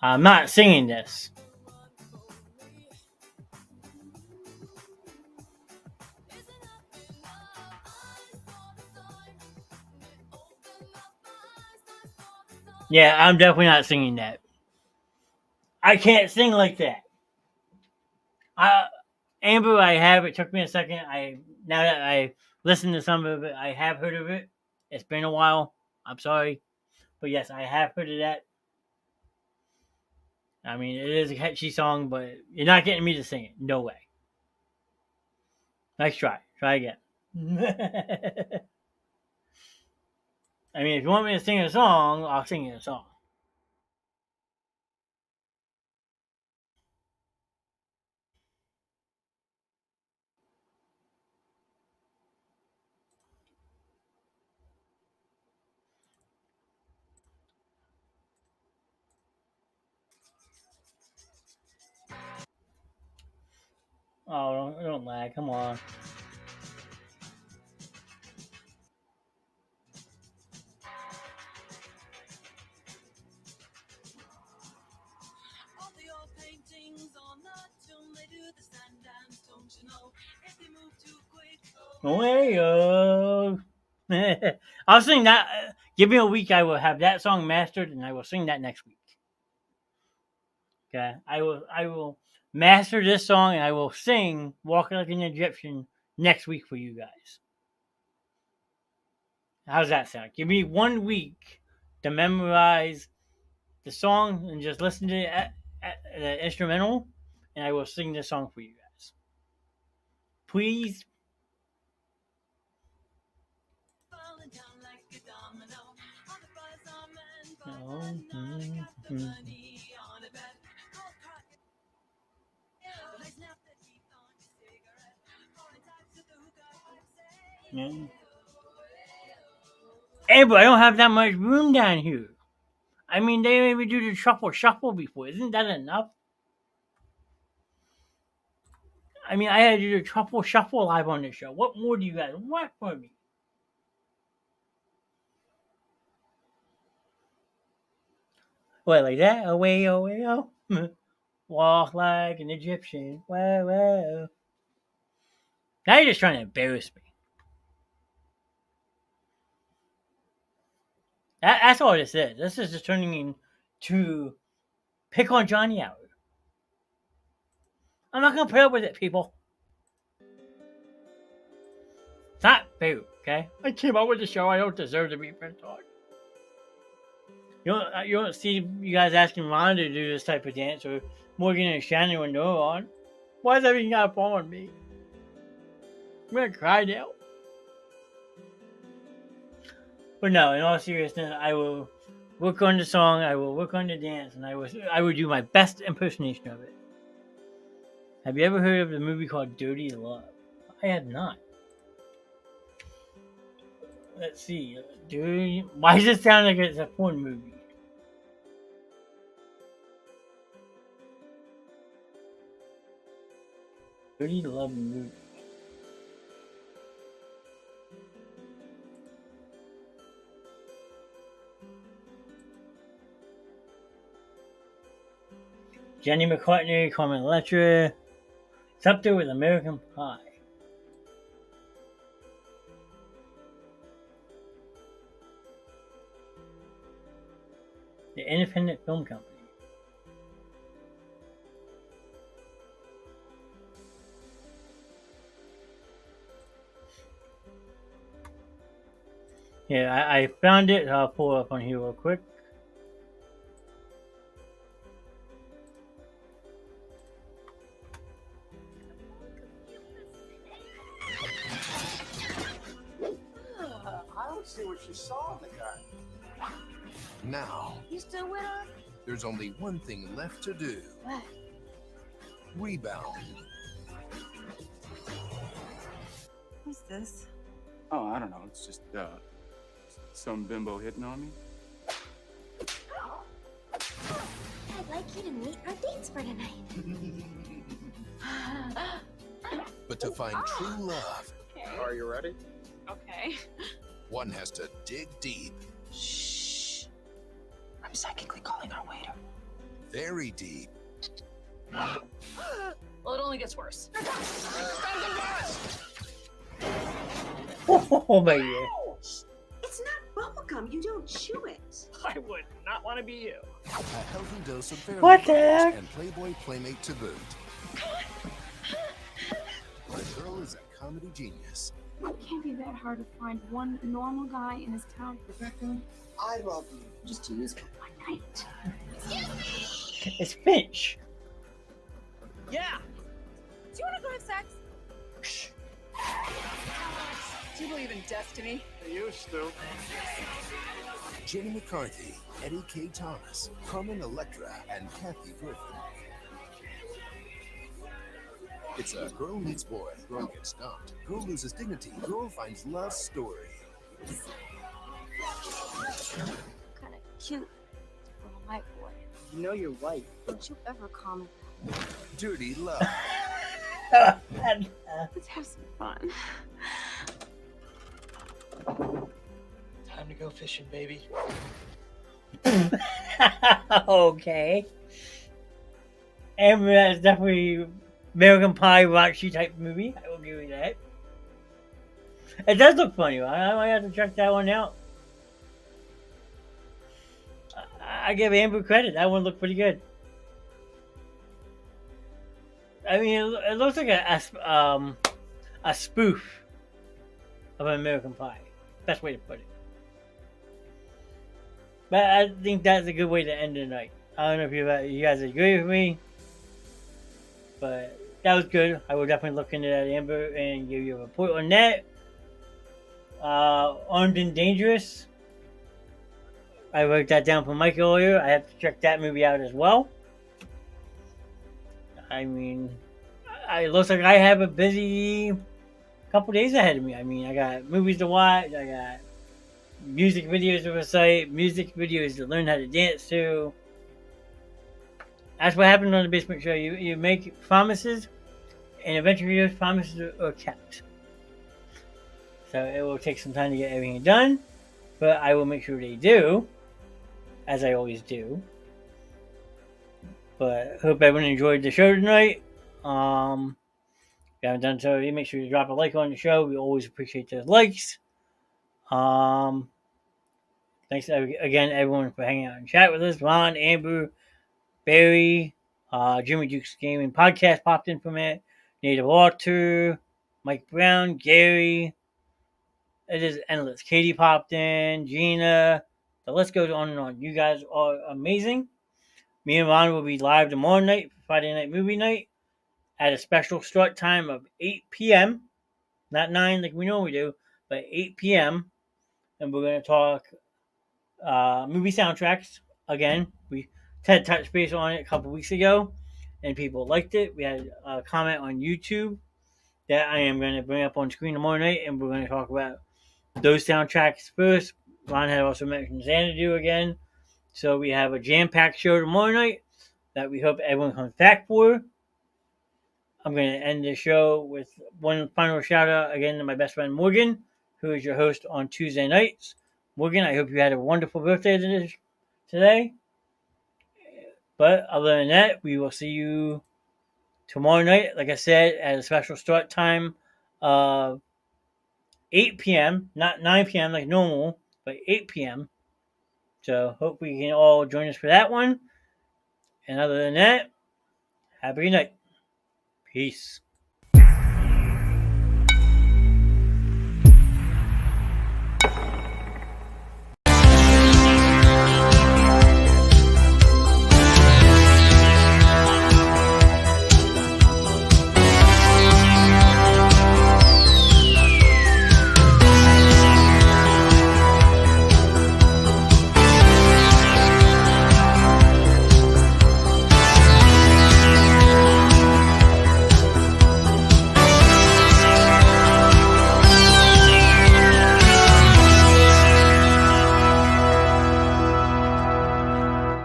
I'm not singing this. Yeah, I'm definitely not singing that. I can't sing like that. Amber, I have. It took me a second. Now that I listened to some of it, I have heard of it. It's been a while. I'm sorry, but yes, I have heard of that. I mean, it is a catchy song, but you're not getting me to sing it. No way. Nice try. Try again. I mean, if you want me to sing a song, I'll sing you a song. Oh, don't lag. Come on. All the old paintings on the tomb, they do the sun dance, don't you know? If they move too quick, Way I'll sing that. Give me a week. I will have that song mastered, and I will sing that next week. Okay, I will. I will master this song, and I will sing "Walking Like an Egyptian" next week for you guys. How's that sound? Give me 1 week to memorize the song and just listen to it at the instrumental, and I will sing this song for you guys. Please. falling down like a domino. On the bus, our man, Oh, but I got the money on a bet. Cold crack, I snap the teeth on your cigarette. Rolling types of the hookah, say, yeah. Hey, but I don't have that much room down here. I mean, they made me do the shuffle before. Isn't that enough? I mean, I had to do the shuffle live on the show. What more do you guys want from me? What, like that? Away, away, oh. Walk like an Egyptian. Whoa, whoa. Now you're just trying to embarrass me. That's all this is. This is just turning into pick on Johnny hour. I'm not going to put up with it, people. It's not fair, okay? I came up with the show. I don't deserve to be picked on. You don't see you guys asking Ron to do this type of dance or Morgan and Shannon when they're on. Why is everything got to fall on me? I'm going to cry now. But no, in all seriousness, I will work on the song, I will work on the dance, and I will do my best impersonation of it. Have you ever heard of the movie called Dirty Love? I have not. Let's see. Why does it sound like it's a porn movie? Dirty Love movie. Jenny McCartney, Carmen Electra. It's up there with American Pie. The independent film company. Yeah, I found it. I'll pull it up on here real quick. I don't see what you saw in the guy. Now, You still with her? there's only one thing left to do. What? Rebound. Who's this? Oh, I don't know. It's just some bimbo hitting on me. I'd like you to meet our dates for tonight. But to find true love, Are you ready? Okay. one has to dig deep, Shh. I'm psychically calling our waiter. very deep, Well, it only gets worse. Oh my god. It's not bubblegum. You don't chew it. I would not want to be you. a healthy dose of fairy What the flowers, heck? and Playboy Playmate to boot. The girl is a comedy genius. It can't be that hard to find one normal guy in this town, Rebecca. I love you. Just to use for one night. It's Finch. Yeah. Do you want to go have sex? Do you believe in destiny? I used to. Jenny McCarthy, Eddie K. Thomas, Carmen Electra, and Kathy Griffin. It's a girl meets boy, girl gets stomped, girl loses dignity, girl finds love story. Kind of cute for a white boy. You know you're white. Don't you ever comment. Dirty Love. Let's have some fun. Time to go fishing, baby. Okay. And that's definitely American Pie raunchy type movie. I will give you that. It does look funny. I might have to check that one out. I give Amber credit. That one looked pretty good. I mean, it looks like a spoof of American Pie. Best way to put it. But I think that's a good way to end the night. I don't know if you guys agree with me, but that was good. I will definitely look into that, Amber, and give you a report on that. Armed and Dangerous. I wrote that down for Mike earlier. I have to check that movie out as well. I mean, it looks like I have a busy couple days ahead of me. I mean, I got movies to watch. I got music videos to recite, music videos to learn how to dance to. That's what happened on the Basement Show. You make promises, and eventually those promises are kept. So it will take some time to get everything done, but I will make sure they do, as I always do. But hope everyone enjoyed the show tonight. If you haven't done so already, make sure you drop a like on the show. We always appreciate those likes. Thanks again, everyone, for hanging out and chat with us. Ron, Amber, Barry, Jimmy Duke's Gaming Podcast popped in from it. Native Walter, Mike Brown, Gary. It is endless. Katie popped in, Gina. The list goes on and on. You guys are amazing. Me and Ron will be live tomorrow night, Friday night movie night, at a special start time of 8 p.m. Not 9 like we normally do, but 8 p.m. And we're going to talk movie soundtracks again. We had touch base on it a couple weeks ago, and people liked it. We had a comment on YouTube that I am going to bring up on screen tomorrow night, and we're going to talk about those soundtracks first. Ron had also mentioned Xanadu again. So we have a jam-packed show tomorrow night that we hope everyone comes back for. I'm going to end the show with one final shout-out again to my best friend Morgan, who is your host on Tuesday nights. Morgan, I hope you had a wonderful birthday today. But other than that, we will see you tomorrow night, like I said, at a special start time of 8 p.m., not 9 p.m. like normal, but 8 p.m. So hope we can all join us for that one. And other than that, have a good night. Peace.